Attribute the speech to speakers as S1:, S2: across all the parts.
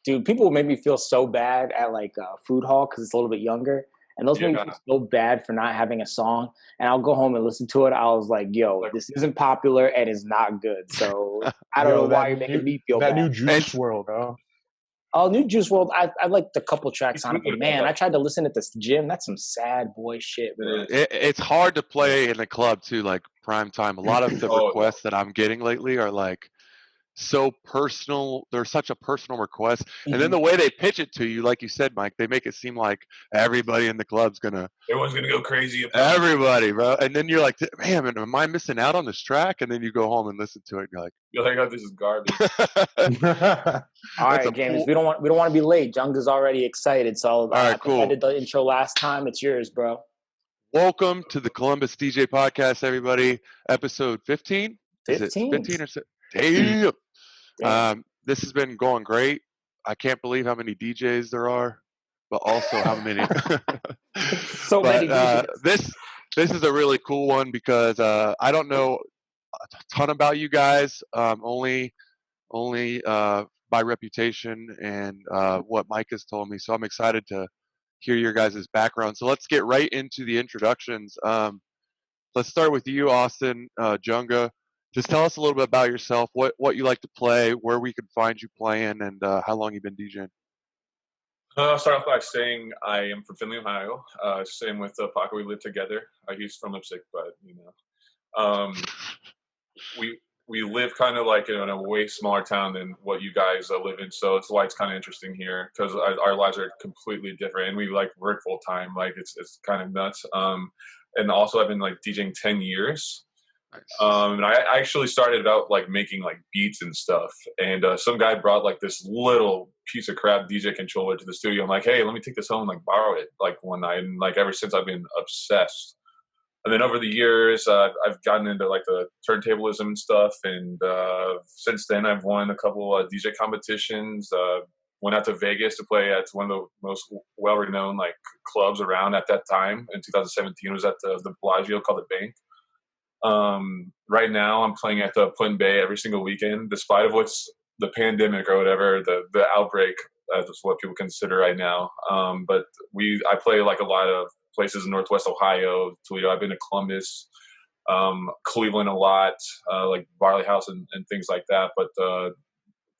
S1: Dude, people make me feel so bad at like food hall because it's a little bit younger. And those make me feel so bad for not having a song. And I'll go home and listen to it. I was like, yo, this isn't popular and it's not good. So I don't know why you're making me feel bad.
S2: That new Juice WRLD, bro.
S1: Oh, new Juice WRLD. I liked a couple tracks on it, but man, I tried to listen at this gym. That's some sad boy shit, bro.
S3: It's hard to play in the club too, like prime time. A lot of the requests that I'm getting lately are like so personal. They're such a personal request, and then the way they pitch it to you, like you said, Mike, they make it seem like everybody in the club's
S4: everyone's gonna go crazy.
S3: Everybody, bro. And then you're like, man, am I missing out on this track? And then you go home and listen to it, and
S4: you're like, oh, this is garbage.
S1: All right, James, we don't want to be late. Junga's already excited, so
S3: all right, cool.
S1: I did the intro last time. It's yours, bro.
S3: Welcome to the Columbus DJ Podcast, everybody. Episode 15.
S1: 15.
S3: 15 or so? Damn. This has been going great. I can't believe how many DJs there are, but also how many.
S1: Many DJs.
S3: This is a really cool one because I don't know a ton about you guys. Only by reputation and what Mike has told me. So I'm excited to hear your guys' background. So let's get right into the introductions. Let's start with you, Austin, Junga. Just tell us a little bit about yourself, what you like to play, where we can find you playing, and how long you've been DJing.
S4: I'll start off by saying I am from Findlay, Ohio. Same with Paco. We live together. He's from Lipstick, but we live kind of like in a way smaller town than what you guys live in. So it's why it's kind of interesting here because our lives are completely different, and we like work full time. Like it's kind of nuts. And also I've been like DJing 10 years. And I actually started out like making like beats and stuff, and some guy brought like this little piece of crap DJ controller to the studio. I'm like, hey, let me take this home and like borrow it like one night, and like ever since I've been obsessed. And then over the years I've gotten into like the turntablism and stuff, and since then I've won a couple DJ competitions. Went out to Vegas to play at one of the most well-renowned like clubs around at that time. In 2017 it was at the Bellagio called the Bank. Right now I'm playing at the Put in Bay every single weekend, despite of what's the pandemic or whatever, the outbreak, that's what people consider right now. But I play like a lot of places in Northwest Ohio, Toledo. I've been to Columbus, Cleveland a lot, like Barley House and things like that. But,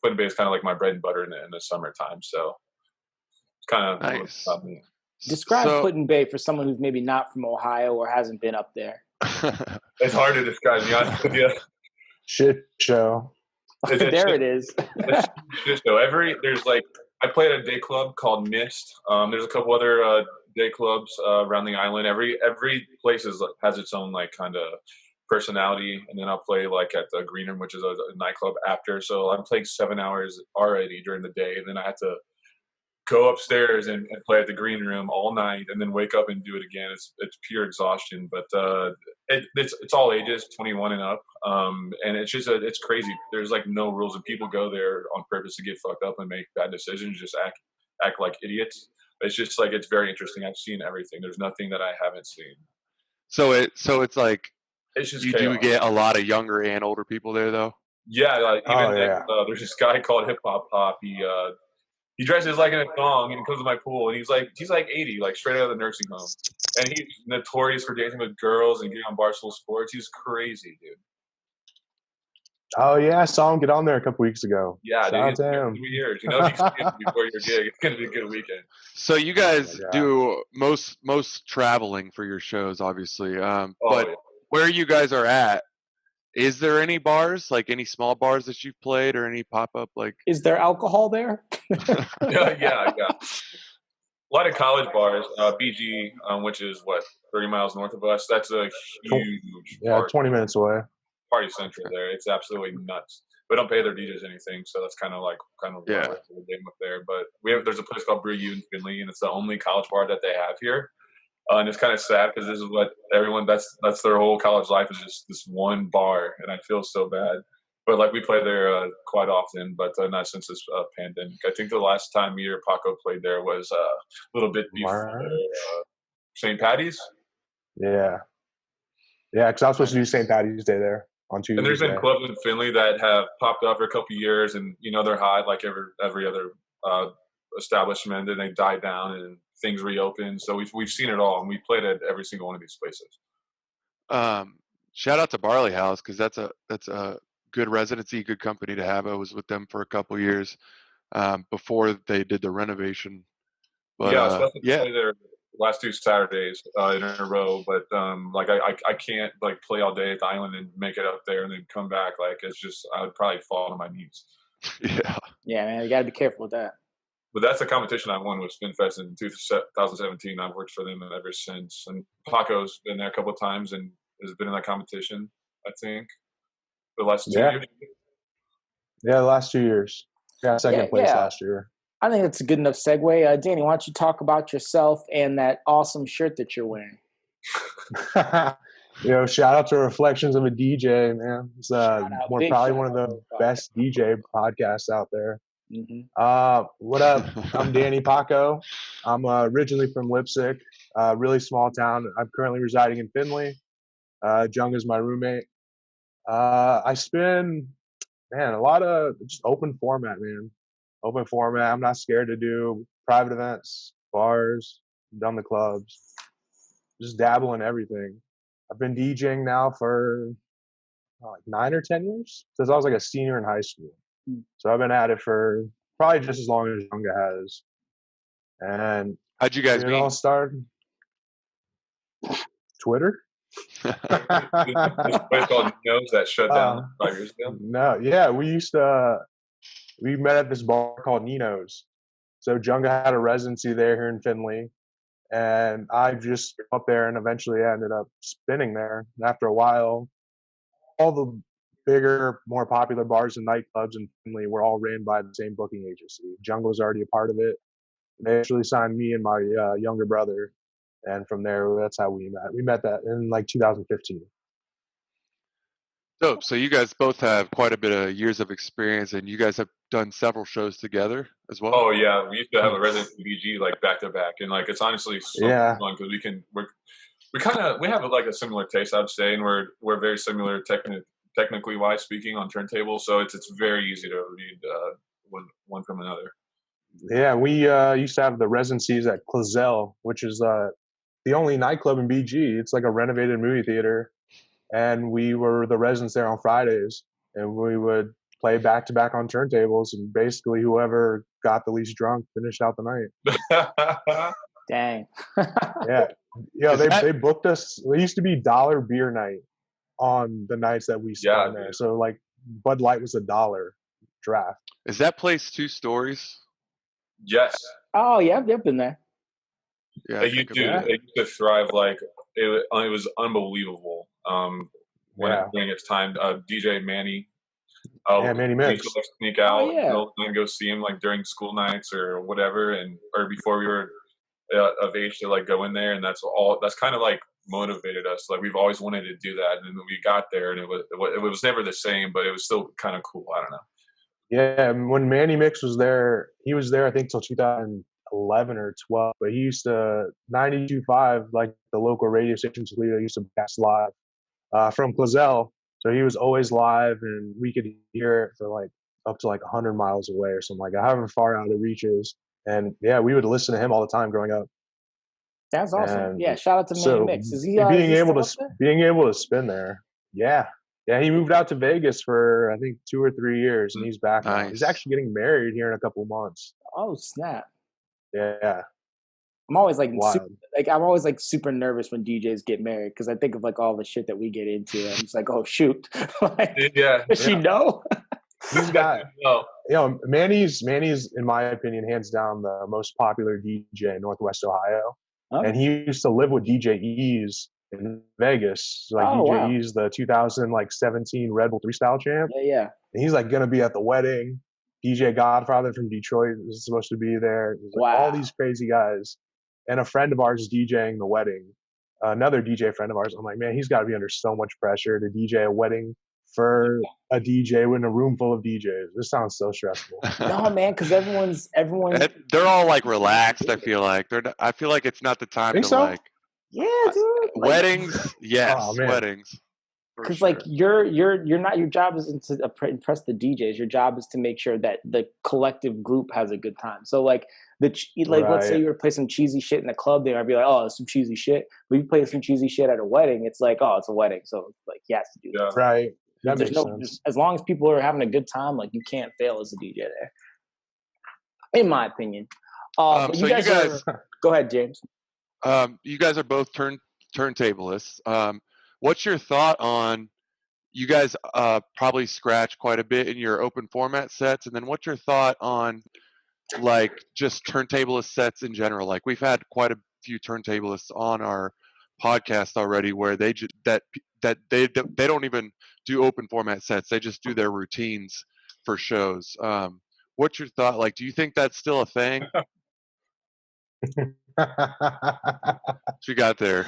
S4: Put in Bay is kind of like my bread and butter in the summertime. So it's kind of
S3: nice.
S4: About me.
S1: Describe Put in Bay for someone who's maybe not from Ohio or hasn't been up there.
S4: It's hard to describe, to be honest with you.
S2: Shit show.
S1: There it is.
S4: Shit show. I play at a day club called Mist. There's a couple other day clubs around the island. Every place has its own like kind of personality, and then I'll play like at the Green Room, which is a nightclub after. So I'm playing 7 hours already during the day, and then I have to go upstairs and play at the Green Room all night, and then wake up and do it again. It's pure exhaustion, but it's all ages, 21 and up, and it's just it's crazy. There's like no rules, and people go there on purpose to get fucked up and make bad decisions, just act like idiots. It's just like it's very interesting. I've seen everything. There's nothing that I haven't seen.
S3: So it's like
S4: it's just
S3: you
S4: chaos.
S3: Do get a lot of younger and older people there though.
S4: Yeah, like there's this guy called Hip Hop Pop. He dresses like in a thong and he comes to my pool, and he's like 80, like straight out of the nursing home. And he's notorious for dancing with girls and getting on Barstool Sports. He's crazy, dude.
S2: Oh yeah, I saw him get on there a couple weeks ago.
S4: Yeah,
S2: shout
S4: dude.
S2: out to him.
S4: 3 years. You know, if you see him before your gig, it's gonna be a good weekend.
S3: So you guys do most traveling for your shows, obviously. But where you guys are at, is there any bars, like any small bars that you've played, or any pop-up? Like,
S1: is there alcohol there?
S4: yeah. A lot of college bars. BG, which is 30 miles north of us. That's a huge.
S2: 20 minutes away.
S4: Party central there. It's absolutely nuts. We don't pay their DJs anything, so that's kind of the game up there. But there's a place called Brew U in Findlay, and it's the only college bar that they have here. And it's kind of sad because this is what everyone, that's their whole college life, is just this one bar, and I feel so bad. But like we play there quite often, but not since this pandemic. I think the last time me or Paco played there was a little bit before St. Patty's. Yeah,
S2: because I was supposed to do St. Patty's Day there on Tuesday.
S4: And there's been clubs in Findlay that have popped up for a couple of years, and they're hot like every other establishment, then they die down and things reopen. So we've seen it all, and we played at every single one of these places.
S3: Shout out to Barley House, because that's a good residency, good company to have. I was with them for a couple years before they did the renovation. But
S4: yeah, I was supposed to play there last 2 Saturdays in a row, but like I can't like play all day at the island and make it up there and then come back. Like it's just I would probably fall to my knees.
S1: Yeah, man, you gotta be careful with that.
S4: But that's a competition I won with Spinfest in 2017. I've worked for them ever since, and Paco's been there a couple of times and has been in that competition. I think the last 2 years.
S2: Yeah, the last 2 years. Yeah, second place last year.
S1: I think that's a good enough segue. Danny, why don't you talk about yourself and that awesome shirt that you're wearing?
S2: Shout out to Reflections of a DJ, man. It's probably one of the best DJ podcasts out there. What up? I'm Danny Paco. I'm originally from Lipsick, really small town. I'm currently residing in Findlay. Junga's my roommate. I spin, man, a lot of just open format, man. Open format. I'm not scared to do private events, bars, done the clubs, just dabble in everything. I've been DJing now for like 9 or 10 years since I was like a senior in high school. So I've been at it for probably just as long as Junga has. And
S3: how'd you guys meet?
S2: It all started Twitter.
S4: This place called Nose that shut down 5 years ago.
S2: No, yeah, we met at this bar called Nino's. So Junga had a residency there here in Findlay, and I just up there and eventually ended up spinning there. And after a while, all the bigger, more popular bars and nightclubs in Findlay were all ran by the same booking agency. Junga was already a part of it. They actually signed me and my younger brother, and from there, that's how we met. We met that in like 2015.
S3: Dope. So you guys both have quite a bit of years of experience, and you guys have done several shows together as well.
S4: Oh yeah, we used to have a residency BG like back to back, and like it's honestly so fun because we have like a similar taste, I'd say, and we're very similar technically wise speaking on turntables, so it's very easy to read one from another.
S2: Yeah, we used to have the residencies at Clazel, which is the only nightclub in BG. It's like a renovated movie theater. And we were the residents there on Fridays, and we would play back to back on turntables, and basically whoever got the least drunk finished out the night.
S1: Dang.
S2: Yeah. They booked us. It used to be $1 beer night on the nights that we spent there. So like Bud Light was $1 draft.
S3: Is that place 2 stories?
S4: Yes.
S1: Oh yeah, I've been there.
S4: Yeah, it used to thrive. Like it was unbelievable. During its time, DJ Manny.
S2: Manny Mix.
S4: We used to sneak out and go see him like during school nights or whatever, or before we were of age to like go in there, and that's kind of like motivated us. Like we've always wanted to do that, and then we got there, and it was never the same, but it was still kind of cool. I don't know.
S2: Yeah, when Manny Mix was there, he was there I think till 2011 or 12, but he used to 92.5, like the local radio station Toledo, used to broadcast live from Clazel. So he was always live, and we could hear it for like up to like 100 miles away or something like that, however far out it reaches. And yeah, we would listen to him all the time growing up.
S1: That's awesome. And yeah, shout out to Manny Mix. Is he
S2: being able to spin there? Yeah. Yeah, he moved out to Vegas for I think 2 or 3 years, and he's back now. He's actually getting married here in a couple of months.
S1: Oh snap!
S2: Yeah,
S1: I'm always like super nervous when DJs get married because I think of like all the shit that we get into. I'm just like, oh shoot, does she know?
S2: He's got Manny's in my opinion hands down the most popular DJ in Northwest Ohio, and he used to live with DJ Ease in Vegas. So, like DJ Ease, the 2017 Red Bull 3 Style champ.
S1: Yeah.
S2: And he's like gonna be at the wedding. DJ Godfather from Detroit is supposed to be there. Like all these crazy guys. And a friend of ours is DJing the wedding. Another DJ friend of ours. I'm like, man, he's got to be under so much pressure to DJ a wedding for a DJ in a room full of DJs. This sounds so stressful.
S1: No, man, because everyone's.
S3: They're all like relaxed. I feel like I feel like it's not the time to like.
S1: Yeah, dude.
S3: Weddings, yes, weddings.
S1: Because like you're not, your job isn't to impress the DJs. Your job is to make sure that the collective group has a good time. So like let's say you were to play some cheesy shit in the club, they might be like, oh, it's some cheesy shit. But if you play some cheesy shit at a wedding, it's like, oh, it's a wedding, so like he has to do that.
S2: Right. That
S1: There's
S2: makes sense.
S1: as long as people are having a good time, like you can't fail as a DJ there, in my opinion. But
S3: so
S1: you guys go ahead, James.
S3: You guys are both turntablists. What's your thought on, you guys probably scratch quite a bit in your open format sets, and then what's your thought on like just turntablist sets in general? Like we've had quite a few turntablists on our podcast already where they they don't even do open format sets. They just do their routines for shows. What's your thought? Like, do you think that's still a thing? What you got there?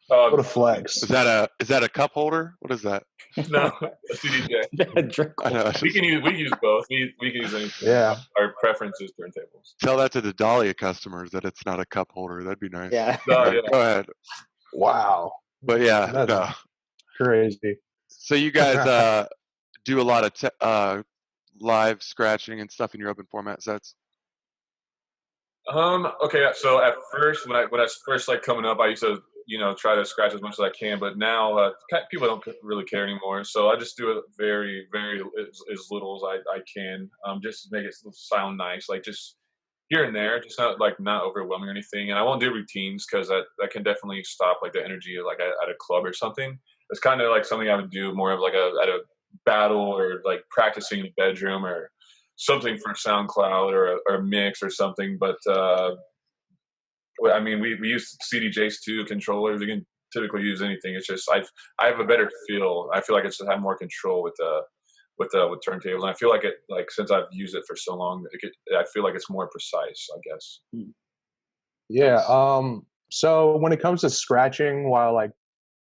S2: What a flex!
S3: Is that a cup holder? What is that?
S4: No, a CDJ. We can use both. We can use anything.
S2: Yeah.
S4: Our preference is turntables.
S3: Tell that to the Dahlia customers that it's not a cup holder. That'd be nice.
S1: Yeah.
S4: No, yeah.
S3: Go ahead.
S2: Wow.
S3: But yeah,
S2: that's crazy.
S3: So you guys do a lot of live scratching and stuff in your open format sets?
S4: Okay, so at first when I was first like coming up, I used to try to scratch as much as I can, but now people don't really care anymore, so I just do it very as little as I can, just to make it sound nice, like just here and there, just not overwhelming or anything. And I won't do routines because that can definitely stop like the energy like at a club or something. It's kind of like something I would do more of like at a battle or like practicing in the bedroom or something for SoundCloud or a mix or something. But I mean, we use CDJs too, controllers. You can typically use anything. It's just I have a better feel. I feel like I have more control with turntables, and I feel like since I've used it for so long, I feel like it's more precise, I guess.
S2: Yeah. So when it comes to scratching while like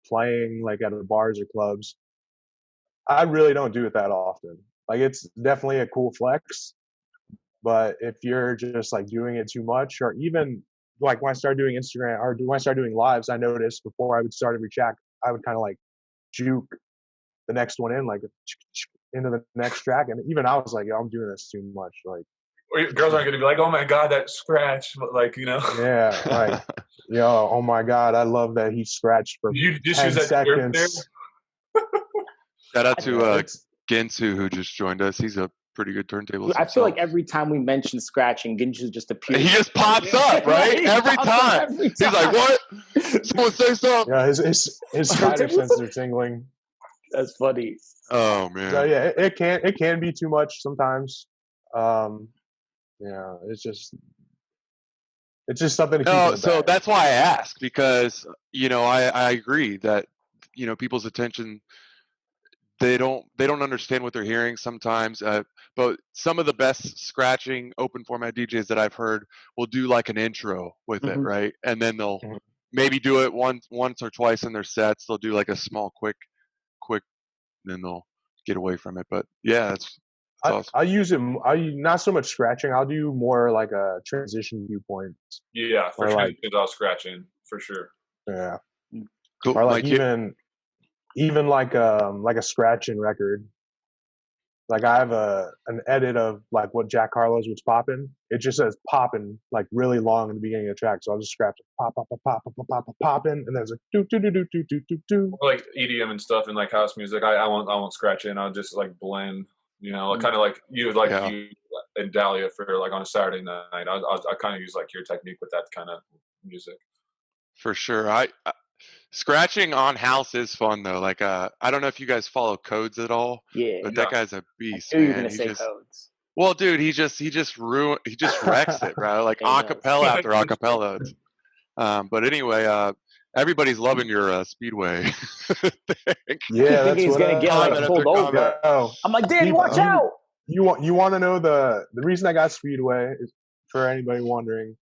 S2: playing like at the bars or clubs, I really don't do it that often. Like it's definitely a cool flex, but if you're just like doing it too much, or even like when I started doing Instagram or when I started doing lives, I noticed before I would start every track, I would kind of like juke the next one in, like into the next track, and even I was like, yo, I'm doing this too much. Like,
S4: girls aren't gonna be like, oh my god, that scratch, but like
S2: Yeah, like, yo, oh my god, I love that he scratched for
S4: you just
S2: 10
S4: use that
S2: seconds.
S3: Shout out to Gensu who just joined us. He's a pretty good turntable.
S1: I feel like every time we mention scratching, Ginchu just appears.
S3: He just pops up, right? every time. He's like, what? Someone say something.
S2: Yeah, his spider senses are tingling.
S1: That's funny.
S3: Oh man.
S2: So yeah, it can be too much sometimes. Yeah, it's just something to keep in the
S3: so
S2: bag.
S3: that's why I ask, because I agree that people's attention, they don't understand what they're hearing sometimes, but some of the best scratching open format DJs that I've heard will do like an intro with it, right? And then they'll maybe do it once or twice in their sets. They'll do like a small quick, and then they'll get away from it. But yeah, that's awesome.
S2: I use it. Not so much scratching. I'll do more like a transition viewpoint.
S4: Yeah, for sure. Like, scratching for sure.
S2: Yeah.
S3: Cool.
S2: Or like even like a scratching record. Like I have an edit of like what Jack Harlow's was popping. It just says popping like really long in the beginning of the track. So I'll just scratch it, pop, popping, and then it's like do do do do do do do do.
S4: Like EDM and stuff and like house music. I won't scratch it. I'll just like blend. Kind of like you and Dahlia for like on a Saturday night. I kind of use like your technique with that kind of music.
S3: For sure. I scratching on house is fun though. Like I don't know if you guys follow Codes at all.
S1: Yeah.
S3: But that guy's a beast,
S1: man.
S3: You're
S1: gonna say Codes.
S3: Well, dude, he just wrecks it, bro. Like acapella after acapella. But anyway, everybody's loving your Speedway.
S2: Yeah, that's
S1: he's gonna get like pulled over. I'm like, Danny, watch out!
S2: You want to know the reason I got Speedway is, for anybody wondering,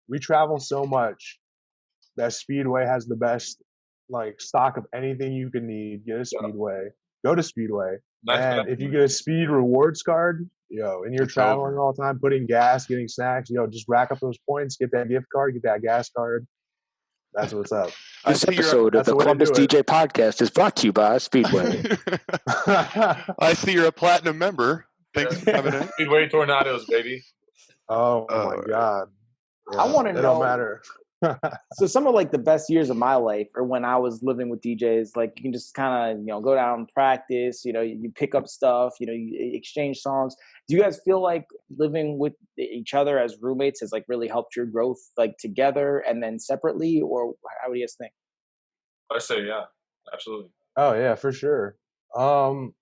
S2: we travel so much that Speedway has the best like stock of anything you can need. Get a Speedway. Go to Speedway. And if you get a Speed Rewards card, and you're traveling all the time, putting gas, getting snacks, just rack up those points, get that gift card, get that gas card. That's what's up.
S1: This episode of the Columbus DJ Podcast is brought to you by Speedway.
S3: I see you're a platinum member. Thanks for coming in.
S4: Speedway Tornadoes, baby.
S2: Oh my God.
S1: Yeah, I want to know.
S2: It don't matter.
S1: So some of like the best years of my life are when I was living with DJs. Like you can just kind of, go down and practice, you pick up stuff, you exchange songs. Do you guys feel like living with each other as roommates has like really helped your growth like together and then separately, or how do you guys think?
S4: I say, yeah, absolutely.
S2: Oh yeah, for sure. Man,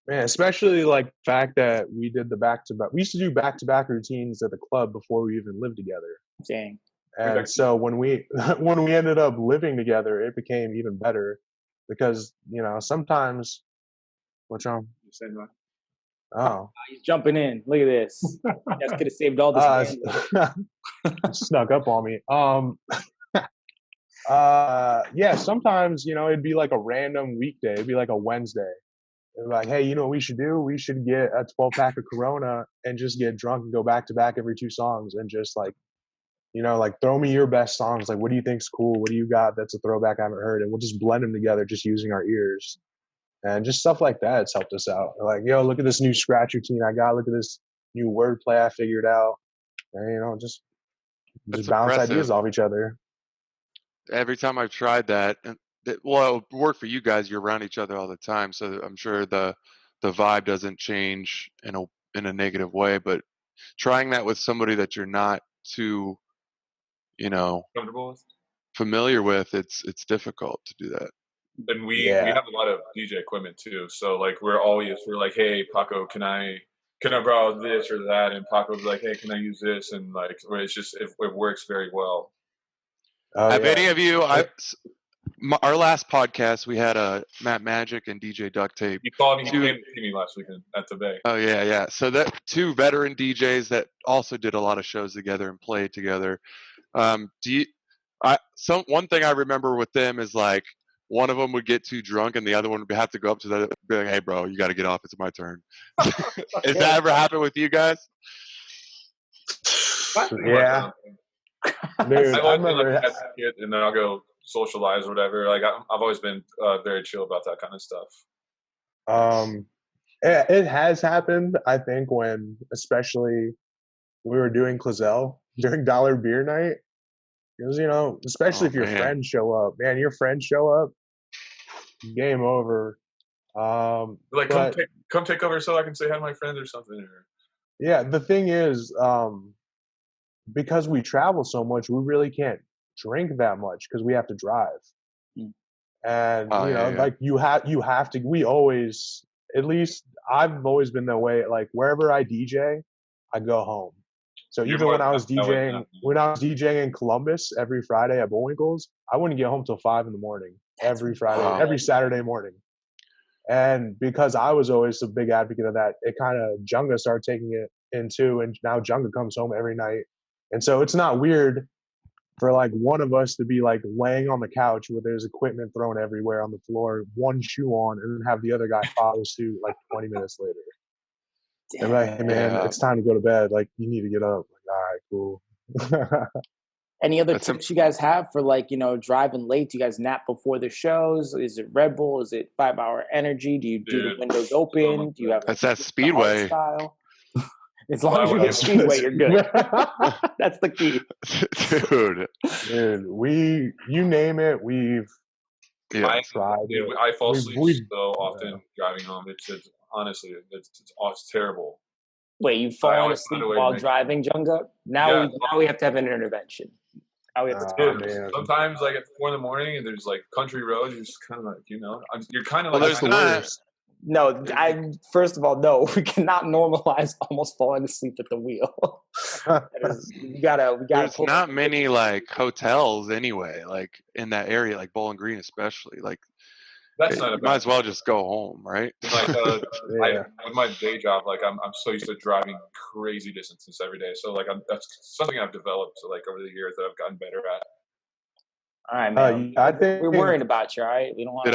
S2: especially like the fact that we did the back-to-back. We used to do back-to-back routines at the club before we even lived together.
S1: Dang.
S2: And so when we ended up living together, it became even better because sometimes. What's wrong?
S4: You saying that?
S2: Oh,
S1: he's jumping in. Look at this. You guys could have saved all this.
S2: Snuck up on me. Yeah. Sometimes it'd be like a random weekday. It'd be like a Wednesday. It'd be like, hey, you know what we should do? We should get a 12-pack of Corona and just get drunk and go back to back every 2 songs and just like. Like throw me your best songs. Like, what do you think's cool? What do you got that's a throwback I haven't heard? And we'll just blend them together just using our ears. And just stuff like that, it's helped us out. Like, yo, look at this new scratch routine I got. Look at this new wordplay I figured out. And, just bounce ideas off each other.
S3: Every time I've tried that, well, it worked for you guys. You're around each other all the time. So I'm sure the vibe doesn't change in a negative way. But trying that with somebody that you're not too
S4: comfortable with,
S3: familiar with, it's difficult to do that.
S4: And we have a lot of DJ equipment too, so like we're like, hey Paco, can I borrow this or that? And Paco's like, hey, can I use this? And like it's just it works very well.
S3: Have any of you? Our last podcast, we had Matt Magic and DJ Duct Tape.
S4: He called me. He came to see me last weekend at the Bay.
S3: Oh yeah. So that 2 veteran DJs that also did a lot of shows together and played together. One thing I remember with them is like one of them would get too drunk and the other one would have to go up to the be like, hey bro, you got to get off. It's my turn. Has that ever happened with you guys?
S2: Yeah. Dude,
S4: I remember as a kid, and then I'll go socialize or whatever. Like I've always been very chill about that kind of stuff.
S2: It has happened. I think when especially we were doing Clazel during Dollar Beer Night. Because, especially if your friends show up, man, your friends show up, game over.
S4: Like, come take over so I can say hi to my friends or something.
S2: Yeah, the thing is, because we travel so much, we really can't drink that much because we have to drive. And, like you have to, we always, at least I've always been that way. Like wherever I DJ, I go home. So even when I was DJing in Columbus every Friday at Bullwinkle's, I wouldn't get home till 5 a.m. every Friday, every Saturday morning. And because I was always a big advocate of that, it kind of Junga started taking it in too, and now Junga comes home every night. And so it's not weird for like one of us to be like laying on the couch where there's equipment thrown everywhere on the floor, one shoe on, and then have the other guy follow suit like 20 minutes later. Damn. And like, hey man, it's time to go to bed. Like, you need to get up. Like, all right, cool.
S1: Any other tips you guys have for like, driving late? Do you guys nap before the shows? Is it Red Bull? Is it 5 Hour Energy? Do you do the windows open? Do you have
S3: that's that Speedway
S1: style? As long as you get Speedway, you're good. That's the key.
S2: Dude, you name it, we've tried.
S4: I fall asleep so often driving home. It's honestly, it's terrible.
S1: Wait, you've fallen asleep while driving, Junga? Now we have to have an intervention. Now we have to
S4: sometimes, like at 4 a.m, and there's like country roads. You're just kind of like, you're kind of like.
S3: There's the worst.
S1: No, first of all, no, we cannot normalize almost falling asleep at the wheel. We gotta.
S3: There's not many like hotels anyway, like in that area, like Bowling Green especially. Like,
S4: that's not.
S3: You might as well just go home, right?
S4: Like, with my day job, like I'm so used to driving crazy distances every day. So like, that's something I've developed like over the years that I've gotten better at.
S1: All right, man.
S2: I think
S1: we're worried about you. All right, we don't want.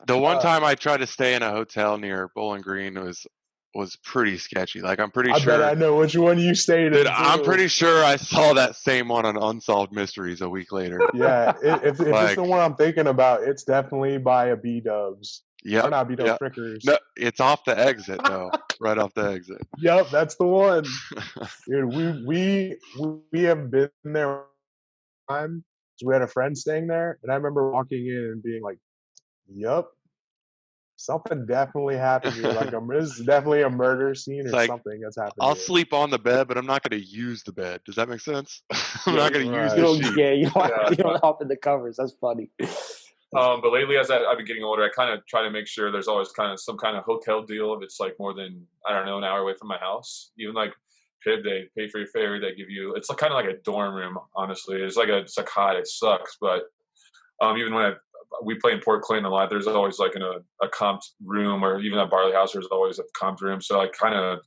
S3: The one time I tried to stay in a hotel near Bowling Green, it was was pretty sketchy. Like I'm pretty
S2: I
S3: sure.
S2: bet I know which one you stayed in.
S3: I'm pretty sure I saw that same one on Unsolved Mysteries a week later.
S2: Yeah, if it's the one I'm thinking about, it's definitely by a B-dubs.
S3: Yeah,
S2: or not B-dubs, Frickers.
S3: No, it's off the exit though, right off the exit.
S2: Yep, that's the one. Dude, we have been there. Time, so we had a friend staying there, and I remember walking in and being like, "Yup, something definitely happened here. Like, this is definitely a murder scene or something that's happened."
S3: I'll sleep on the bed, but I'm not going to use the bed. Does that make sense? I'm not going to use the sheet.
S1: Yeah, you don't hop in the covers. That's funny.
S4: But lately, as I've been getting older, I kind of try to make sure there's always kind of some kind of hotel deal if it's like more than, I don't know, an hour away from my house. Even like Pib, they pay for your ferry. They give you, it's kind of like a dorm room, honestly. It's like hot. It sucks. But even when we play in Port Clinton a lot, there's always like a comped room, or even at Barley House, there's always a comped room. So that's kind of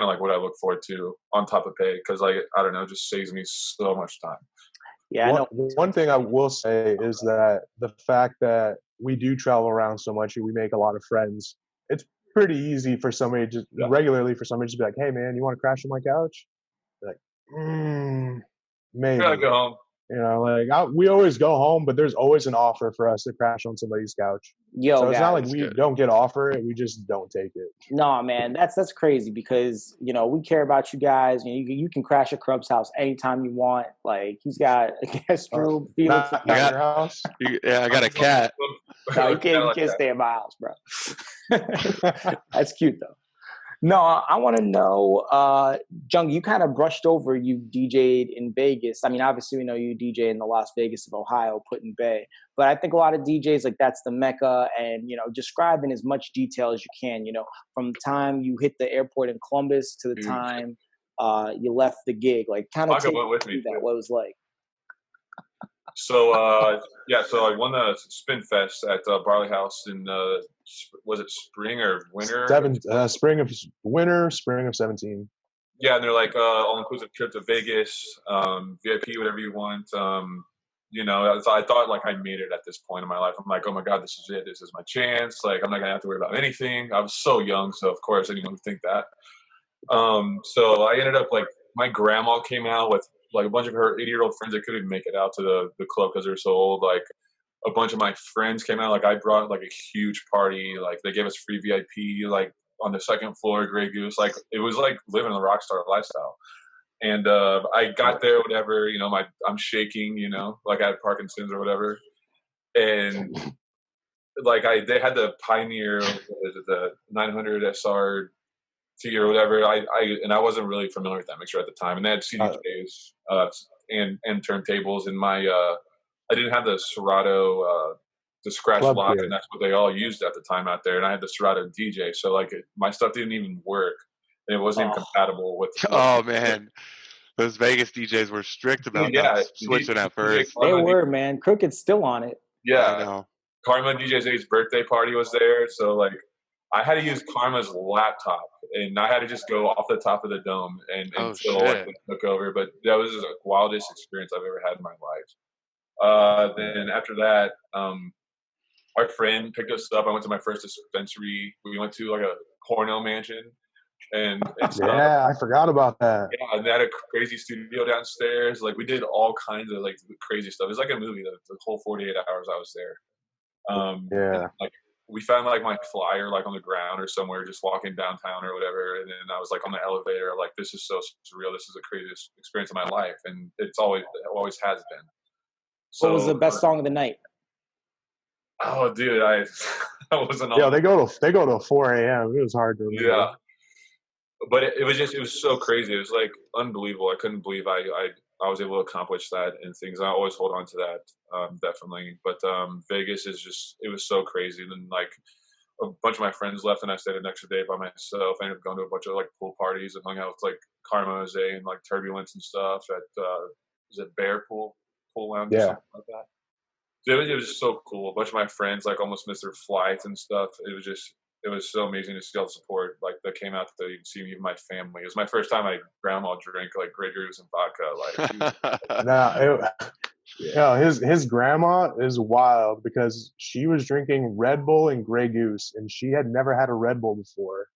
S4: like what I look forward to on top of pay. Cause like, I don't know, it just saves me so much time.
S1: Yeah,
S2: one thing I will say is that the fact that we do travel around so much and we make a lot of friends, it's pretty easy for somebody regularly for somebody to be like, "Hey man, you want to crash on my couch?" They're like, maybe.
S4: I gotta go home.
S2: You know, like we always go home, but there's always an offer for us to crash on somebody's couch. So it's not like we don't get offer it; we just don't take it.
S1: No, man, that's crazy because we care about you guys. You can crash at Krub's house anytime you want. Like he's got a guest room.
S2: Not your house.
S3: Yeah, I got a cat.
S1: No, you can't stay in my house, bro. That's cute though. No, I want to know, Junga, you kind of brushed over you DJ'd in Vegas. I mean, obviously, we know you DJ in the Las Vegas of Ohio, Put-in Bay. But I think a lot of DJs, like, that's the Mecca. And, describe in as much detail as you can, from the time you hit the airport in Columbus to the time you left the gig. Like, kind of take me through that, what it was like.
S4: So, so I won the Spin Fest at Barley House in, was it spring or winter?
S2: Spring of 17.
S4: Yeah, and they're like all-inclusive trip to Vegas, VIP, whatever you want. I thought like I made it at this point in my life. I'm like, oh my God, this is it. This is my chance. Like, I'm not gonna have to worry about anything. I was so young, so of course anyone would think that. So I ended up like, my grandma came out with like a bunch of her 80-year-old friends that couldn't make it out to the club because they're so old. Like a bunch of my friends came out. Like I brought like a huge party. Like they gave us free VIP, like on the second floor, Grey Goose. Like it was like living the rock star lifestyle. And I got there, whatever, I'm shaking, like I had Parkinson's or whatever. And like they had the Pioneer, the 900 SR T or whatever. I wasn't really familiar with that mixer at the time, and they had CDJs and turntables. And my I didn't have the Serato the scratch lock, and that's what they all used at the time out there. And I had the Serato DJ, so like my stuff didn't even work, and it wasn't even compatible with.
S3: Oh man, those Vegas DJs were strict about that switching at first.
S1: They were, man. Crooked's still on it.
S4: Yeah, I know. Karma DJ's 8th birthday party was there, so like I had to use Karma's laptop, and I had to just go off the top of the dome and until like, it took over. But that was the wildest experience I've ever had in my life. Then after that, our friend picked us up. I went to my first dispensary. We went to like a porno mansion. And
S2: yeah, I forgot about that.
S4: Yeah, and they had a crazy studio downstairs. Like we did all kinds of like crazy stuff. It was like a movie. The whole 48 hours I was there.
S2: Yeah.
S4: Like we found like my flyer like on the ground or somewhere, just walking downtown or whatever. And then I was like on the elevator, like this is so surreal. This is the craziest experience of my life, and it always has been. So,
S1: what was the best song of the night?
S4: Oh, dude, I wasn't.
S2: Yeah, they go to 4 a.m. It was hard to remember.
S4: Yeah. But it was so crazy. It was like unbelievable. I couldn't believe I was able to accomplish that and things. I always hold on to that, definitely. But Vegas it was so crazy. And then like a bunch of my friends left, and I stayed an extra day by myself. I ended up going to a bunch of like pool parties and hung out with like Karma Jose and like Turbulence and stuff at is it Bear Pool Lounge or something like that. So it was just so cool. A bunch of my friends like almost missed their flights and stuff. It was so amazing to see all the support like that came out to see even my family. It was my first time my grandma drank like Grey Goose and vodka. Like,
S2: his grandma is wild because she was drinking Red Bull and Grey Goose, and she had never had a Red Bull before.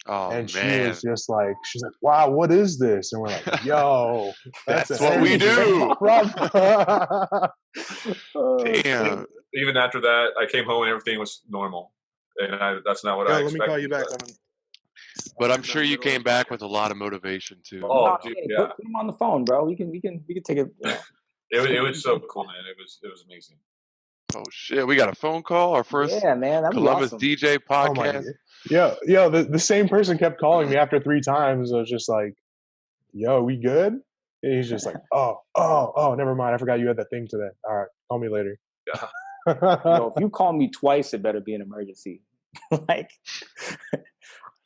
S3: Oh,
S2: and she
S3: man.
S2: was just like, she's like, wow, what is this? And we're like, yo,
S3: that's what we do. Damn.
S4: Even after that, I came home and everything was normal, and that's not what I expected.
S2: Let me call you back.
S3: But I'm sure you came back with a lot of motivation too.
S1: Oh, dude, yeah. Put him on the phone, bro. We can take it. You know.
S4: It was so cool, man. It was amazing.
S3: Oh shit, we got a phone call. Our first Columbus
S1: awesome.
S3: DJ podcast.
S2: Yo, the same person kept calling me after 3 times. I was just like, yo, we good? And he's just like, oh, never mind. I forgot you had that thing today. All right, call me later.
S4: Yeah.
S1: If you call me twice, it better be an emergency. Like,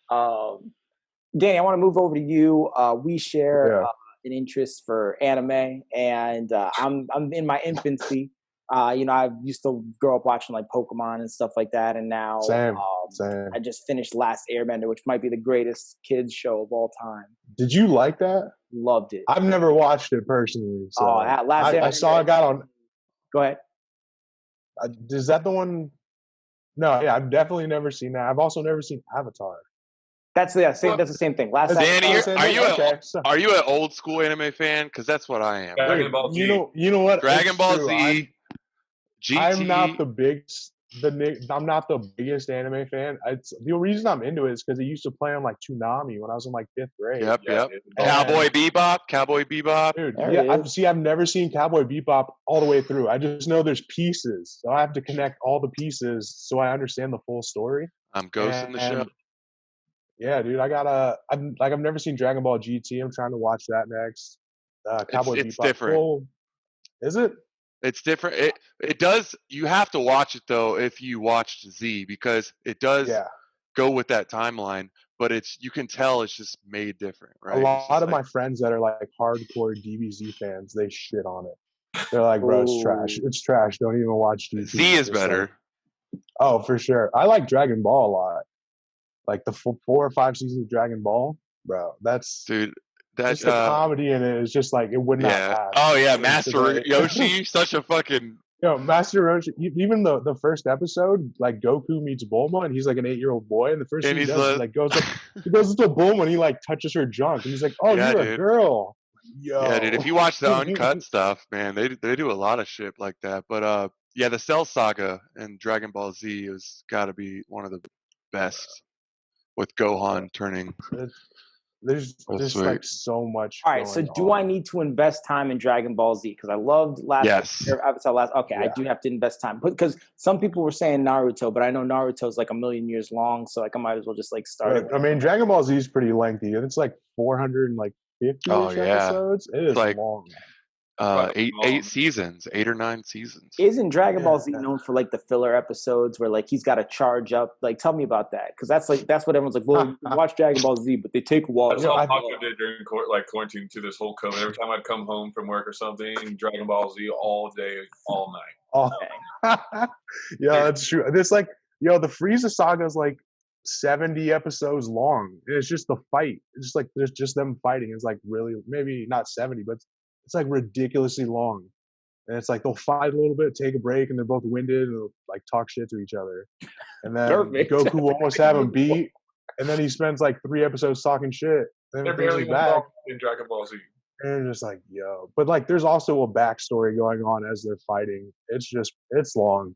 S1: Danny, I want to move over to you. We share an interest for anime, and I'm in my infancy. I used to grow up watching like Pokemon and stuff like that, and now
S2: same.
S1: I just finished Last Airbender, which might be the greatest kids show of all time.
S2: Did you like that?
S1: Loved it.
S2: I've never watched it personally. So
S1: Last Airbender.
S2: I saw it got on.
S1: Go ahead.
S2: Is that the one? No, yeah, I've definitely never seen that. I've also never seen Avatar.
S1: That's the same thing.
S3: Danny, are you an old school anime fan? Because that's what I am.
S4: Dragon Ball Z.
S2: You know what?
S3: Dragon Ball Z. GT.
S2: I'm not the biggest biggest anime fan. The reason I'm into it is because it used to play on like Toonami when I was in like 5th grade.
S3: Yep. Cowboy Bebop.
S2: Dude, I've never seen Cowboy Bebop all the way through. I just know there's pieces, so I have to connect all the pieces so I understand the full story.
S3: I'm ghosting the show.
S2: Yeah, dude, I've never seen Dragon Ball GT. I'm trying to watch that next. Cowboy Bebop.
S3: It's different.
S2: Cool. Is it?
S3: It's different. It does. You have to watch it though if you watched Z, because it does go with that timeline. But you can tell it's just made different, right?
S2: A lot of my friends that are like hardcore DBZ fans, they shit on it. They're like, bro, it's trash. It's trash. Don't even watch GT.
S3: Z is better.
S2: Oh, for sure. I like Dragon Ball a lot. Like the 4 or 5 seasons of Dragon Ball, bro. That's just the comedy in it is just like it would not pass.
S3: Oh yeah, Master Yoshi, such a fucking.
S2: Master Roshi. Even the first episode, like Goku meets Bulma, and he's like an 8-year-old boy, and the first thing he does is like goes up to Bulma, and he like touches her junk, and he's like, "Oh, you're a girl." Yo.
S3: Yeah, dude. If you watch the uncut stuff, man, they do a lot of shit like that. But the Cell Saga and Dragon Ball Z has got to be one of the best. With Gohan turning.
S2: There's like so much.
S1: All right, so do I need to invest time in Dragon Ball Z? Because I loved Avatar. Okay, I do have to invest time. Because some people were saying Naruto, but I know Naruto's like 1,000,000 years long, so like I might as well just like start it.
S2: I mean, Dragon Ball Z is pretty lengthy. It's like 450 episodes. It is like long.
S3: 8 seasons, 8 or 9 seasons.
S1: Isn't Dragon Ball Z known for like the filler episodes where like he's got to charge up? Like, tell me about that, because that's what everyone's like. Well, you can watch Dragon Ball Z, but they take a while.
S4: That's how Paco did during quarantine to this whole COVID. Every time I'd come home from work or something, Dragon Ball Z all day, all night.
S2: Yeah, that's true. It's like the Frieza saga is like 70 episodes long. It's just the fight. It's just like there's just them fighting. It's like really maybe not 70, but it's like ridiculously long. And it's like they'll fight a little bit, take a break, and they're both winded and they'll like talk shit to each other. And then Goku will almost have him beat, and then he spends like 3 episodes talking shit. Then
S4: they're barely back in Dragon Ball Z.
S2: And just like, yo. But like there's also a backstory going on as they're fighting. It's long.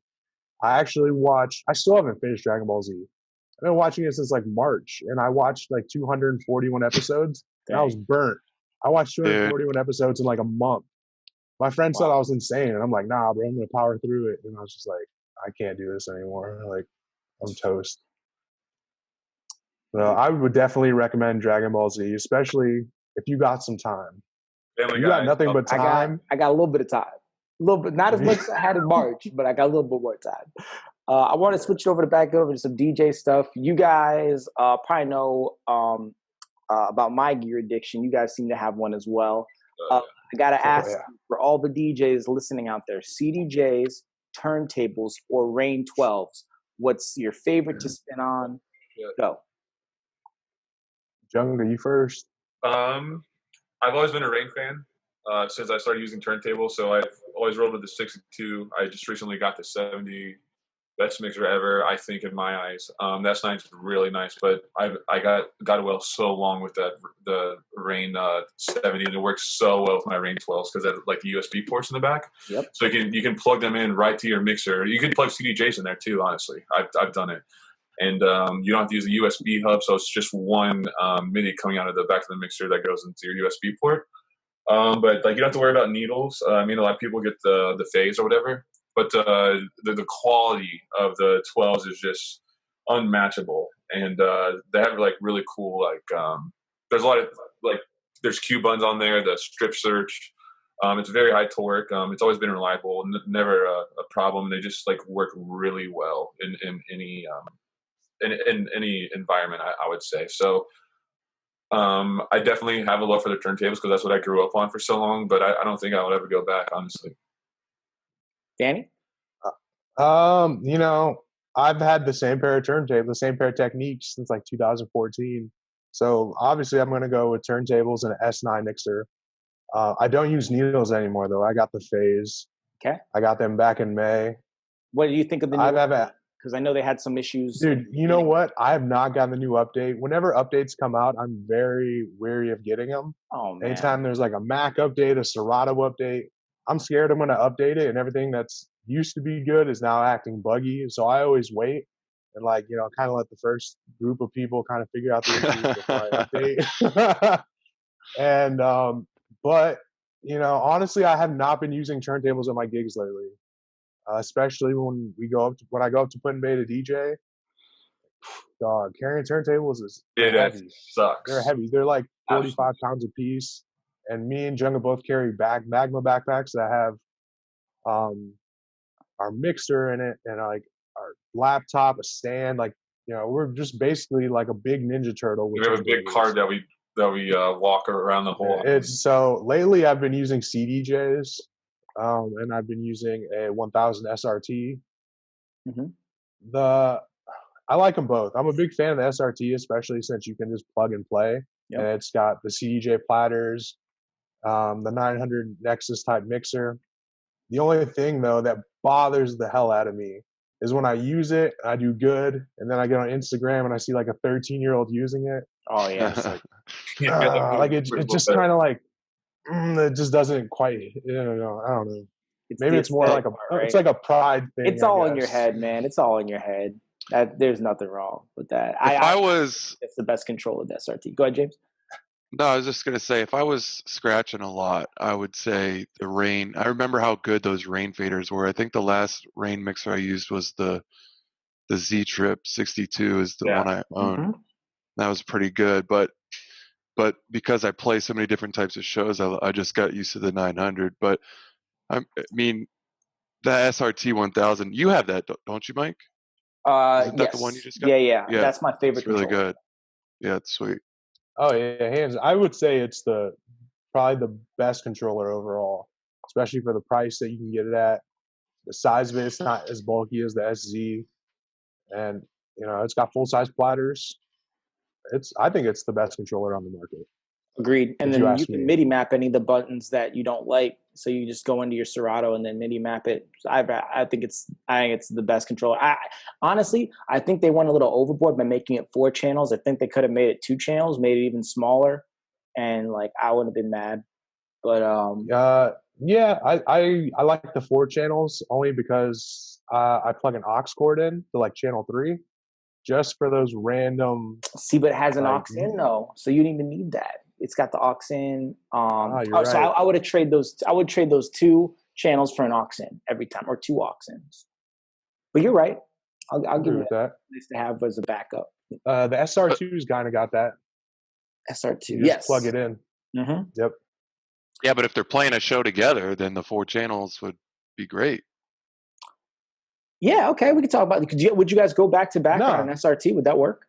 S2: I still haven't finished Dragon Ball Z. I've been watching it since like March, and I watched like 241 episodes, and I was burnt. I watched 241 episodes in like a month. My friend said I was insane, and I'm like, nah, bro, I'm gonna power through it. And I was just like, I can't do this anymore. Like, I'm toast. So I would definitely recommend Dragon Ball Z, especially if you got some time. You got nothing but time.
S1: I got a little bit of time. A little bit, not as much as I had in March, but I got a little bit more time. I want to switch it over to some DJ stuff. You guys probably know about my gear addiction. You guys seem to have one as well. I gotta ask for all the DJs listening out there: CDJs, turntables, or Rain 12s. What's your favorite to spin on? Go.
S2: Junga, you first.
S4: I've always been a Rain fan since I started using turntables. So I've always rolled with the 62. I just recently got the 70. Best mixer ever, I think, in my eyes. That S9's really nice, but I got away so long with the Rain 70, and it works so well with my Rain 12s because they have like the USB ports in the back.
S1: Yep.
S4: So you can plug them in right to your mixer. You can plug CDJs in there too. Honestly, I've done it, and you don't have to use the USB hub, so it's just one MIDI coming out of the back of the mixer that goes into your USB port. But like you don't have to worry about needles. I mean, a lot of people get the phase or whatever. But the quality of the 12s is just unmatchable, and they have like really cool there's a lot of like there's Q buttons on there, the strip search. It's very high torque. It's always been reliable, never a problem. They just like work really well in any in any environment, I would say. So I definitely have a love for the turntables because that's what I grew up on for so long. But I don't think I would ever go back, honestly.
S1: Danny?
S2: You know, I've had the same pair of turntables, the same pair of techniques since like 2014. So obviously I'm going to go with turntables and an S9 mixer. I don't use needles anymore though. I got the phase.
S1: Okay.
S2: I got them back in May.
S1: What do you think of the new update? Because I know they had some issues.
S2: Dude, you know what? I have not gotten the new update. Whenever updates come out, I'm very wary of getting them.
S1: Oh, man.
S2: Anytime there's like a Mac update, a Serato update, I'm scared I'm going to update it and everything that's used to be good is now acting buggy. So I always wait and like, you know, kind of let the first group of people kind of figure out the issues before I update. And, but, you know, honestly, I have not been using turntables at my gigs lately. Especially when I go up to Put in Bay to DJ, dog, carrying turntables is heavy.
S4: Sucks.
S2: They're heavy. They're like 45 pounds a piece. And me and Junga both carry Magma backpacks that have our mixer in it and like our laptop, a stand. Like, you know, we're just basically like a big Ninja Turtle.
S4: We have a big cart that we walk around the whole.
S2: So lately I've been using CDJs. And I've been using a 1000 SRT.
S1: Mm-hmm.
S2: I like them both. I'm a big fan of the SRT, especially since you can just plug and play. Yep. And it's got the CDJ platters, the 900 Nexus type mixer. The only thing though that bothers the hell out of me is when I use it, I do good, and then I get on Instagram and I see like a 13-year-old using it.
S1: Oh yeah, it's
S2: like it just kind of like. It just doesn't quite, I don't know. Maybe it's more like it's like a pride thing.
S1: It's all in your head, man. It's all in your head. There's nothing wrong with that. It's the best controller, the SRT. Go ahead, James.
S3: No, I was just going to say, if I was scratching a lot, I would say the Rain. I remember how good those Rain faders were. I think the last Rain mixer I used was the Z-Trip 62 is the one I own. Mm-hmm. That was pretty good, but because I play so many different types of shows, I just got used to the 900. But I mean, the SRT 1000, you have that, don't you, Mike? Isn't that the one you just got?
S1: Yeah. That's my favorite.
S3: It's really good. Yeah, it's sweet.
S2: Oh yeah, hands. I would say it's probably the best controller overall, especially for the price that you can get it at. The size of it's not as bulky as the SZ, and you know it's got full size platters. I think it's the best controller on the market.
S1: Agreed. And then you can MIDI map any of the buttons that you don't like. So you just go into your Serato and then MIDI map it. I think it's the best controller. Honestly, I think they went a little overboard by making it 4 channels. I think they could have made it 2 channels, made it even smaller, and like I wouldn't have been mad. But
S2: yeah, I like the 4 channels only because I plug an aux cord in to like channel 3. Just for those random.
S1: See, but it has an aux in though, so you don't even need that. It's got the aux in.
S2: Right.
S1: So I would trade those. I would trade those 2 channels for an aux in every time, or 2 aux ins. But you're right. I'll give you that. Nice to have as a backup.
S2: The SR2's kind of got that.
S1: SR2,
S2: yes. Plug it in.
S1: Mm-hmm.
S2: Yep.
S3: Yeah, but if they're playing a show together, then the 4 channels would be great.
S1: Yeah, okay, we could talk about it. Would you guys go back to back on an SRT? Would that work?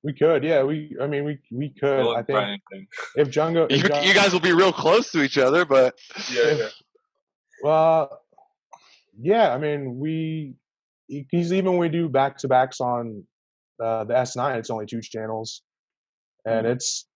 S2: We could, yeah. We could. I think if Junga,
S3: you guys will be real close to each other, but
S2: well, yeah. I mean, because even when we do back to backs on the S9, it's only 2 channels, and as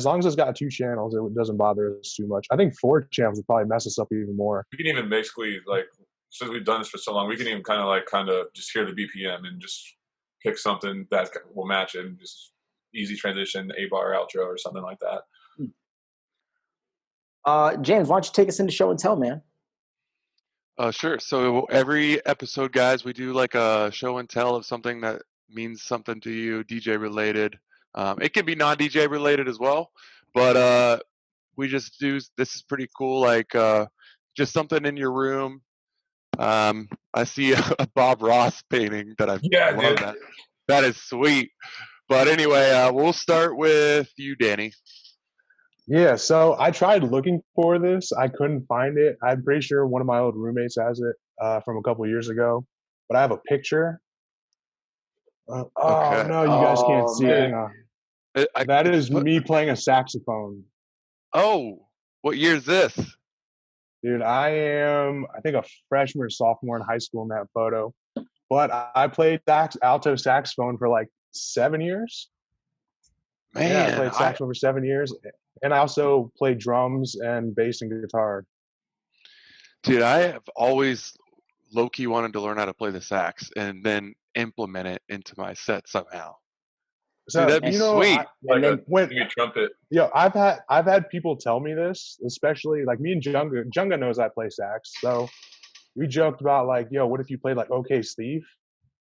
S2: long as it's got 2 channels, it doesn't bother us too much. I think 4 channels would probably mess us up even more.
S4: You can even basically like since we've done this for so long, we can even kind of just hear the BPM and just pick something that will match it and just easy transition, A-bar outro or something like that.
S1: James, why don't you take us into show and tell, man?
S3: Sure. So every episode, guys, we do like a show and tell of something that means something to you, DJ related. It can be non-DJ related as well, but we just do, this is pretty cool, like just something in your room. I see a Bob Ross painting that I've love that. That is sweet. But anyway, we'll start with you, Danny.
S2: Yeah, so I tried looking for this. I couldn't find it. I'm pretty sure one of my old roommates has it from a couple years ago. But I have a picture. Okay. Oh, no, you guys can't see it. Hang on. That is me playing a saxophone.
S3: Oh, what year is this?
S2: Dude, I am, I think, a freshman or sophomore in high school in that photo. But I played alto saxophone for like 7 years.
S3: Man,
S2: yeah, I played saxophone for 7 years. And I also played drums and bass and guitar.
S3: Dude, I have always low-key wanted to learn how to play the sax and then implement it into my set somehow.
S2: So,
S3: dude, that'd be sweet.
S4: Like a trumpet.
S2: Yeah, I've had people tell me this, especially like me and Junga. Junga knows I play sax, so we joked about like, yo, what if you played like OK Steve,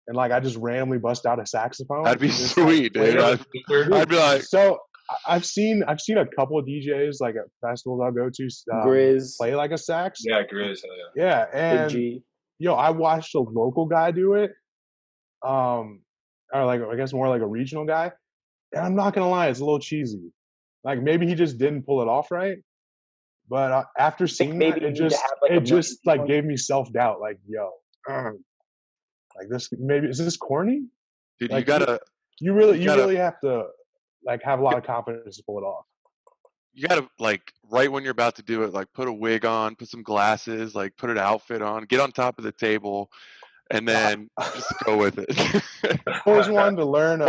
S2: and like I just randomly bust out a saxophone.
S3: That'd be sweet, dude. I'd be like,
S2: so I've seen a couple of DJs like at festivals I'll go to
S1: Grizz
S2: play like a sax.
S4: Yeah, Grizz.
S2: Yeah, and I watched a local guy do it. Or like, I guess more like a regional guy. And I'm not gonna lie, it's a little cheesy. Like maybe he just didn't pull it off right. But after seeing that, it just like gave me self-doubt. Like, yo, like this, maybe is this corny?
S3: Dude,
S2: like,
S3: you
S2: really have to like have a lot of confidence to pull it off.
S3: You gotta like right when you're about to do it, like put a wig on, put some glasses, like put an outfit on, get on top of the table, and then just go with it.
S2: I always wanted to learn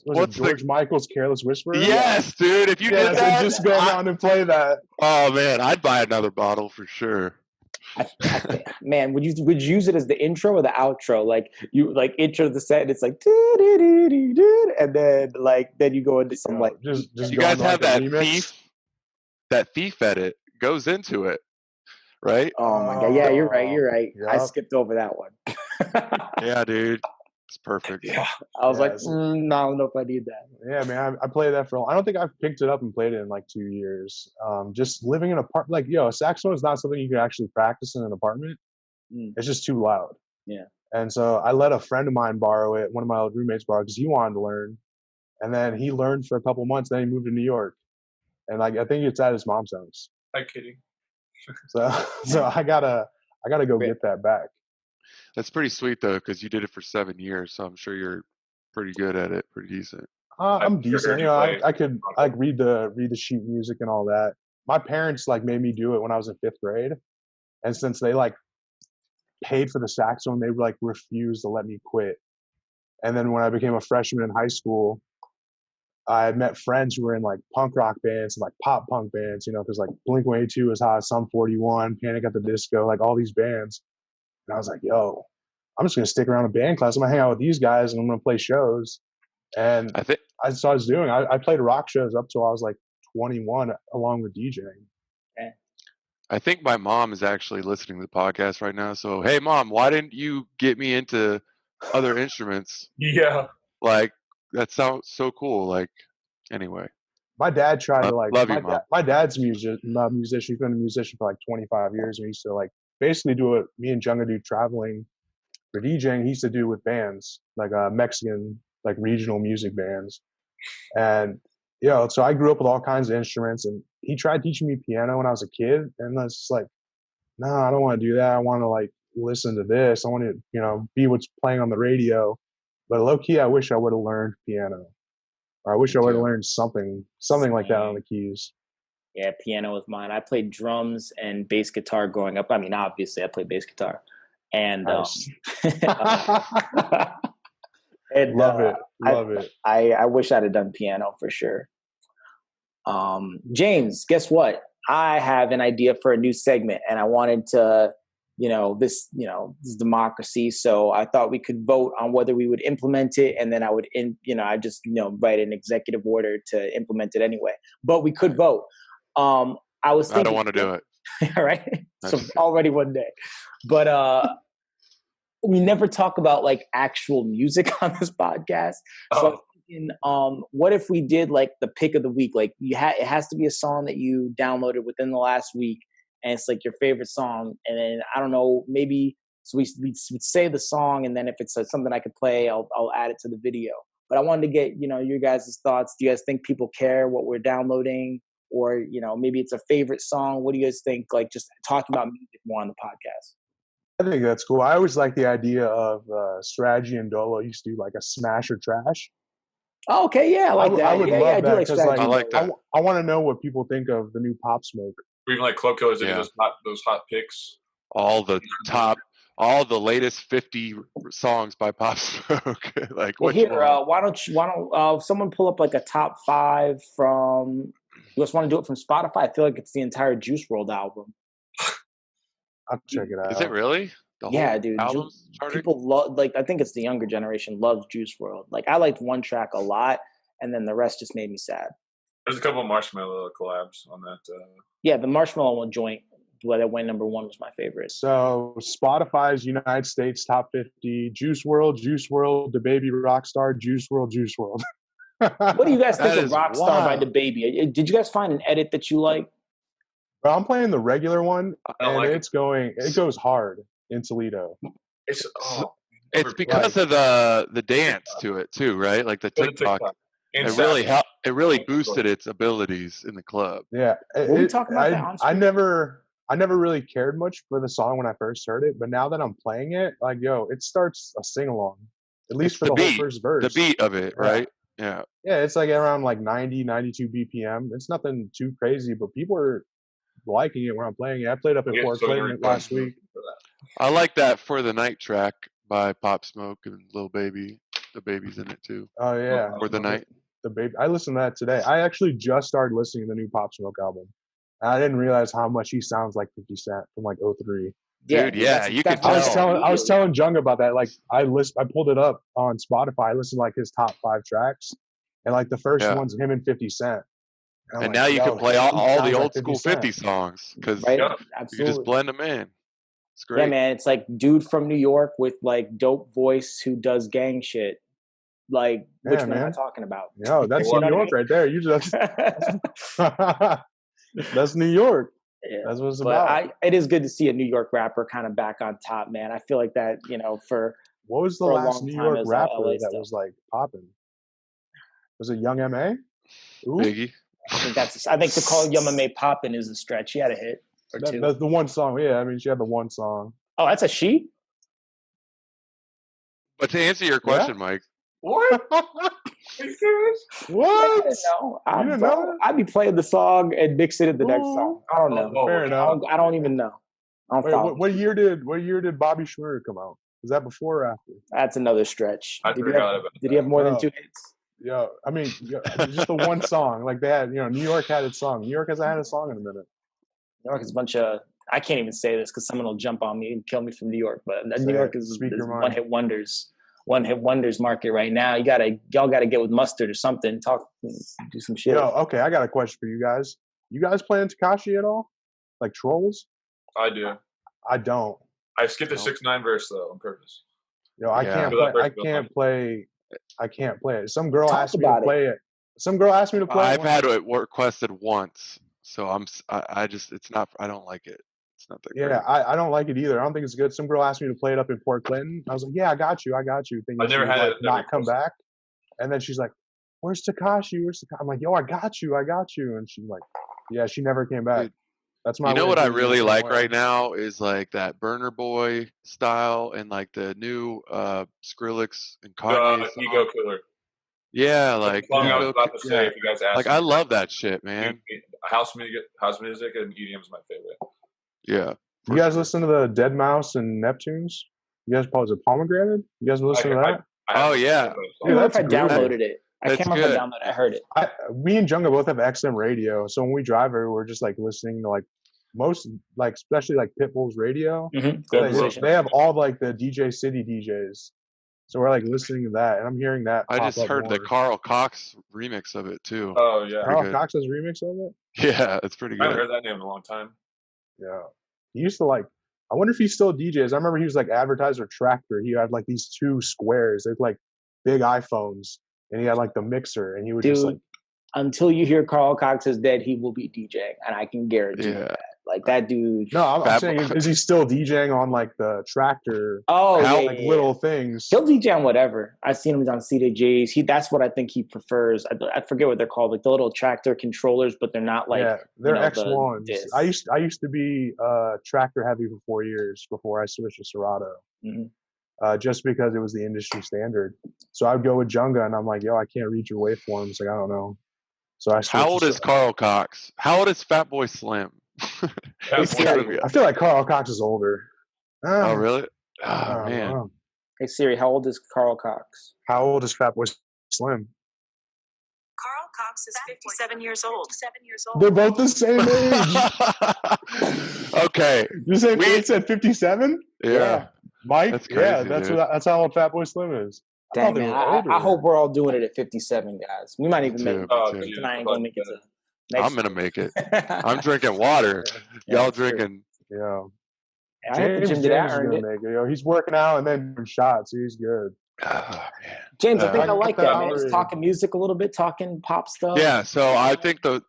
S2: what's George Michael's Careless Whisper?
S3: Yes, dude. If you did that,
S2: just go around and play that.
S3: Oh man, I'd buy another bottle for sure.
S1: Man, would you use it as the intro or the outro? Like you like intro the set and it's like and then you go into some like
S2: just
S3: you guys have that thief edit goes into it. Right?
S1: Oh my god! Yeah, you're right. Yep. I skipped over that one.
S3: Yeah, dude, it's perfect.
S1: Yeah, I was like, I don't know if I need that.
S2: Yeah, man, I played that for. I don't think I've picked it up and played it in like 2 years. Just living in a apartment, like a saxophone is not something you can actually practice in an apartment. It's just too loud.
S1: Yeah.
S2: And so I let a friend of mine borrow it. One of my old roommates borrowed because he wanted to learn, and then he learned for a couple months. Then he moved to New York, and like I think it's at his mom's house.
S4: I'm kidding.
S2: So I gotta go get that back.
S3: That's pretty sweet though, because you did it for 7 years, so I'm sure you're pretty good at it, pretty decent.
S2: I'm decent. I could like read the sheet music and all that. My parents like made me do it when I was in 5th grade, and since they like paid for the saxophone, they like refused to let me quit. And then when I became a freshman in high school, I met friends who were in like punk rock bands and like pop punk bands, because like Blink-182 was hot, Sum 41, Panic at the Disco, like all these bands. And I was like, yo, I'm just gonna stick around in band class. I'm gonna hang out with these guys and I'm gonna play shows. And I was doing. I played rock shows up till I was like 21, along with DJing.
S1: Okay.
S3: I think my mom is actually listening to the podcast right now. So hey, mom, why didn't you get me into other instruments?
S4: Yeah.
S3: Like. That sounds so cool. Like, anyway.
S2: My dad tried to like.
S3: Love you, Mom.
S2: My dad's a musician. He's been a musician for like 25 years. And he used to like basically do what me and Junga do traveling for DJing. He used to do with bands like Mexican like regional music bands. And so I grew up with all kinds of instruments. And he tried teaching me piano when I was a kid. And I was just like, no, I don't want to do that. I want to like listen to this. I want to be what's playing on the radio. But low key, I wish I would have learned piano, or I wish I would have learned something like that on the keys.
S1: Yeah, piano was mine. I played drums and bass guitar growing up. I mean, obviously, I played bass guitar, and
S2: nice.
S1: and
S2: love it.
S1: I wish I'd have done piano for sure. James, guess what? I have an idea for a new segment, and I wanted to this is democracy. So I thought we could vote on whether we would implement it, and then I would I just write an executive order to implement it anyway. But we could vote. I was thinking,
S3: I don't want to do it.
S1: All right. So already one day, but we never talk about like actual music on this podcast. So I was thinking, what if we did like the pick of the week? Like it has to be a song that you downloaded within the last week, and it's like your favorite song. And then I don't know, maybe so we'd say the song, and then if it's something I could play, I'll add it to the video. But I wanted to get your guys' thoughts. Do you guys think people care what we're downloading? Or, maybe it's a favorite song. What do you guys think? Like just talking about music more on the podcast.
S2: I think that's cool. I always like the idea of Strategy and Dolo used to do like a smash or trash.
S1: Oh, okay, yeah, I like that.
S2: I would love that
S1: because
S3: I like that.
S2: I want to know what people think of the new Pop Smoke.
S4: Or even like Club Killers, those hot picks.
S3: All the latest 50 songs by Pop Smoke. Like,
S1: well, here, why don't someone pull up like a top 5 from? You just want to do it from Spotify? I feel like it's the entire Juice WRLD album.
S2: I'll check it out.
S3: Is it really?
S1: Yeah, dude. People love, like, I think it's the younger generation loves Juice WRLD. Like, I liked one track a lot, and then the rest just made me sad.
S4: There's a couple of Marshmello collabs on that.
S1: Yeah, the Marshmello one joint that went number 1 was my favorite.
S2: So Spotify's United States Top 50: Juice WRLD, the Baby Rockstar, Juice WRLD.
S1: What do you guys think of Rockstar by DaBaby? Did you guys find an edit that you like?
S2: Well, I'm playing the regular one, and it goes hard in Toledo.
S3: It's because of the dance to it too, right? Like the TikTok. It really boosted its abilities in the club.
S2: Yeah,
S1: we talking about that on
S2: screen? I never really cared much for the song when I first heard it, but now that I'm playing it, like, it starts a sing along. At least for the whole first verse.
S3: The beat of it, right? Yeah.
S2: Yeah, it's like around like 90, 92 BPM. It's nothing too crazy, but people are liking it when I'm playing it. I played up in Fort Clinton last week.
S3: I like that For the Night track by Pop Smoke and Lil Baby. The Baby's in it too.
S2: Oh yeah.
S3: For the Night.
S2: The Baby. I listened to that today. I actually just started listening to the new Pop Smoke album. I didn't realize how much he sounds like 50 Cent from like 03.
S3: Dude, yeah, you could tell.
S2: I was telling Junga about that. Like, I pulled it up on Spotify. I listened to like his top 5 tracks, and like the first one's him and 50 Cent.
S3: And now you can play all the old school 50 songs because you just blend them in. It's great.
S1: Yeah, man. It's like dude from New York with like dope voice who does gang shit. Like, which one am I talking about?
S2: No, that's New York right there. You just that's New York. Yeah. That's what it's about.
S1: It is good to see a New York rapper kind of back on top, man. I feel like that, for
S2: what was the last New York rapper that was like popping? Was it Young M.A.?
S3: Biggie.
S1: I think to call Young M.A. popping is a stretch. He had a hit or two.
S2: That's the one song. Yeah, I mean, she had the one song.
S1: Oh, that's a she?
S3: But to answer your question, Mike.
S4: What? Are you serious?
S2: What?
S1: I didn't know. I'd be playing the song and mix it in the next song. I don't know.
S2: Fair enough.
S1: I don't even know.
S2: What year did Bobby Schmurder come out? Was that before or after?
S1: That's another stretch. Did he have more than 2 hits?
S2: Yeah, I mean, just the one song. Like they had, New York had its song. New York hasn't had a song in a minute.
S1: New York is a bunch of. I can't even say this because someone will jump on me and kill me from New York. But New York is one-hit wonders. One-hit wonders market right now. Y'all gotta get with Mustard or something. Do some shit.
S2: Okay, I got a question for you guys. You guys playing Tekashi at all? Like Trolls?
S4: I do.
S2: I don't.
S4: I skipped the 6ix9ine verse though on purpose.
S2: I can't play it. Some girl asked me to play it.
S3: I've had it requested once, so it's not. I don't like it. It's not that great.
S2: I don't like it either. I don't think it's good. Some girl asked me to play it up in Port Clinton. I was like, yeah, I got you. Thinking
S4: I never had it.
S2: Not come back. And then she's like, where's Tekashi? I'm like, yo, I got you. And she's like, yeah, she never came back.
S3: Dude,
S2: that's my.
S3: You know what I really like right now is like that Burner Boy style and like the new Skrillex and Kanye
S4: Ego Killer.
S3: Yeah, like
S4: I was about to say, if you guys ask,
S3: like I love that shit, man.
S4: House music and EDM is my favorite.
S3: Yeah.
S2: You guys listen to the Dead Mouse and Neptunes? You guys pause it Pomegranate? You guys listen to that?
S3: Oh yeah.
S1: I don't know if I downloaded it. I can't remember if I downloaded it. I heard it.
S2: Me and Junga both have XM radio, so when we drive everywhere, we're just like listening to like most like especially like Pitbull's radio.
S1: Mm-hmm.
S2: They have all like the DJ City DJs. So we're like listening to that, and I'm hearing that.
S3: I
S2: pop
S3: just
S2: up
S3: heard
S2: more.
S3: the Carl Cox remix of it too.
S4: Oh yeah,
S2: Carl Cox's remix of it.
S3: Yeah, it's pretty good.
S4: I haven't heard that name in a long time.
S2: Yeah, he used to like. I wonder if he still DJs. I remember he was like advertiser Tractor. He had like these 2 squares. They're like big iPhones, and he had like the mixer, and he would just like.
S1: Until you hear Carl Cox is dead, he will be DJing, and I can guarantee you that. Like that dude.
S2: No, I'm saying, is he still DJing on like the Tractor? Little things.
S1: He'll DJ on whatever. I've seen him on CDJs. That's what I think he prefers. I forget what they're called, like the little Tractor controllers, but they're not like
S2: they're X1s. I used to be Tractor heavy for 4 years before I switched to Serato.
S1: Mm-hmm.
S2: Just because it was the industry standard. So I'd go with Junga, and I'm like, yo, I can't read your waveforms. Like I don't know. So I.
S3: How old is Carl Cox? How old is Fatboy Slim?
S2: I feel like Carl Cox is older.
S3: Oh, really? Oh, man.
S2: Know.
S1: Hey, Siri, how old is Carl Cox?
S2: How old is Fatboy Slim?
S5: Carl Cox is 57 years old.
S2: They're both the same age.
S3: Okay.
S2: You said 57?
S3: Yeah.
S2: Mike?
S3: That's crazy,
S2: that's how old Fatboy Slim is.
S1: Dang, man, I hope we're all doing it at 57, guys. We might even make it.
S3: I ain't gonna make it to I'm going to make it. I'm drinking water. Y'all drinking.
S2: Yeah.
S1: James
S2: is gonna make it. Yo, he's working out and then shots. So he's good.
S3: Oh, man.
S1: James, I think I like that, man. Just talking music a little bit, talking pop stuff.
S3: Yeah, so I think the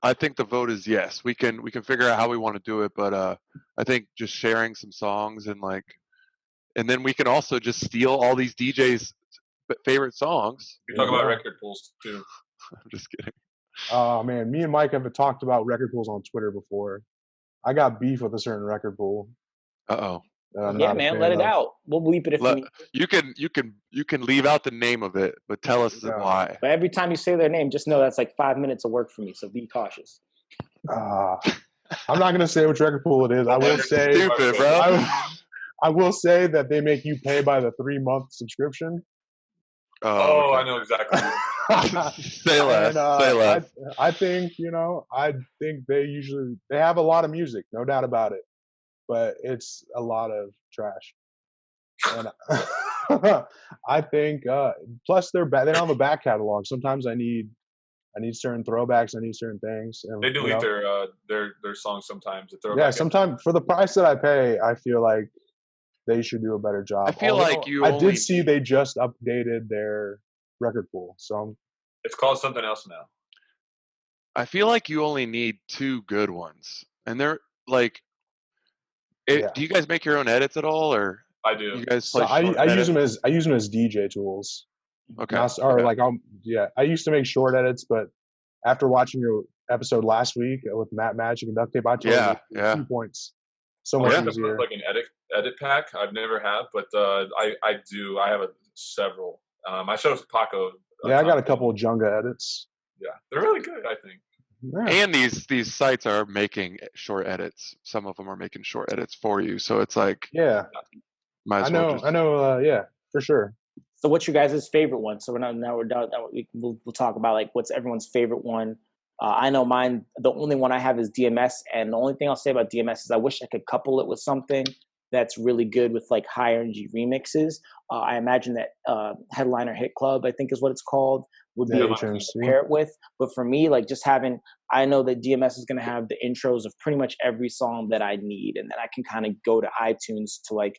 S3: vote is yes. We can figure out how we want to do it, but I think just sharing some songs and then we can also just steal all these DJs' favorite songs.
S4: We talk about record pools too.
S3: I'm just kidding.
S2: Oh man, me and Mike have talked about record pools on Twitter before. I got beef with a certain record pool.
S3: Uh-oh.
S1: Yeah, man, let it out. We'll bleep it if we need.
S3: You can leave out the name of it, but tell us why.
S1: But every time you say their name, just know that's like 5 minutes of work for me. So be cautious.
S2: I'm not gonna say which record pool it is. I will say,
S3: stupid, bro.
S2: I will say that they make you pay by the 3-month subscription.
S3: Oh,
S4: okay. I know exactly.
S3: Say less. Say less.
S2: I think they have a lot of music, no doubt about it, but it's a lot of trash. And I think plus they don't have a back catalog. Sometimes I need certain throwbacks. I need certain things. And,
S4: they delete their songs sometimes.
S2: Sometimes for the price that I pay, I feel like they should do a better job.
S3: I feel like
S2: I did see they just updated their record pool, so
S4: it's called something else now.
S3: I feel like you only need 2 good ones, and they're like. Do you guys make your own edits at all, or
S4: I do?
S3: You guys
S2: play I use them as DJ tools.
S3: Okay.
S2: I used to make short edits, but after watching your epised last week with Matt Magic and Duct Tape, I told you 2 points. So much easier.
S4: Like an edit pack. I've never had, but I do. I have several. I showed Paco.
S2: I got a couple of Junga edits.
S4: Yeah, they're really good, I think.
S3: Yeah. And these sites are making short edits. Some of them are making short edits for you, so it's like
S2: I know. Yeah, for sure.
S1: So, what's your guys' favorite one? So we're done. We'll talk about like what's everyone's favorite one. I know mine. The only one I have is DMS, and the only thing I'll say about DMS is I wish I could couple it with something that's really good with like high energy remixes. I imagine that Headliner Hit Club, I think is what it's called, would be able to pair it with. But for me, like just I know that DMS is going to have the intros of pretty much every song that I need, and then I can kind of go to iTunes to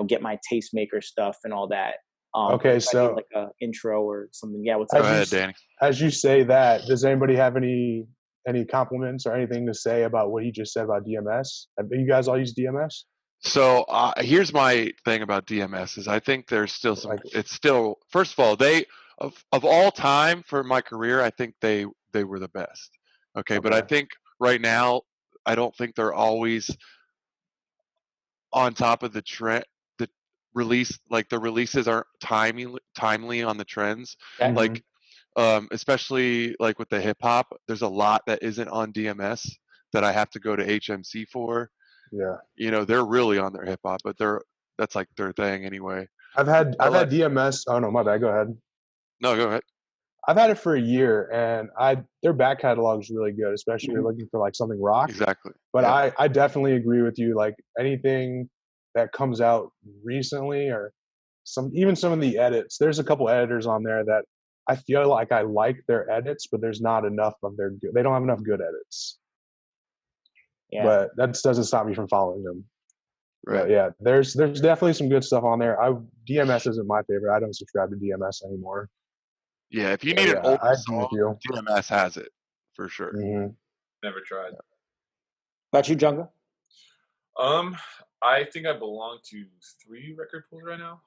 S1: get my tastemaker stuff and all that.
S2: Okay, so
S1: like an intro or something. Yeah,
S3: go ahead, Danny.
S2: As you say that, does anybody have any compliments or anything to say about what he just said about DMS? Have you guys all used DMS?
S3: So here's my thing about DMS is I think there's still some. It's still, first of all, they of all time for my career, I think they were the best. Okay, but I think right now I don't think they're always on top of the trend. The releases aren't timely on the trends.
S2: Mm-hmm.
S3: Like especially like with the hip hop, there's a lot that isn't on DMS that I have to go to HMC for.
S2: Yeah,
S3: they're really on their hip hop, but that's like their thing anyway.
S2: I've had DMS. Oh no, my bad. Go ahead.
S3: No, go ahead.
S2: I've had it for a year, and their back catalog is really good, especially if you're looking for like something rock.
S3: Exactly.
S2: But I definitely agree with you. Like anything that comes out recently, or even some of the edits. There's a couple editors on there that I feel like I like their edits, but there's not enough of their good. They don't have enough good edits. Yeah. But that doesn't stop me from following them. Right. But yeah, there's definitely some good stuff on there. DMS isn't my favorite. I don't subscribe to DMS anymore.
S3: Yeah, if you need an old song, DMS has it for sure.
S4: Never tried.
S1: About you, Junga?
S4: I think I belong to 3 record pools right now.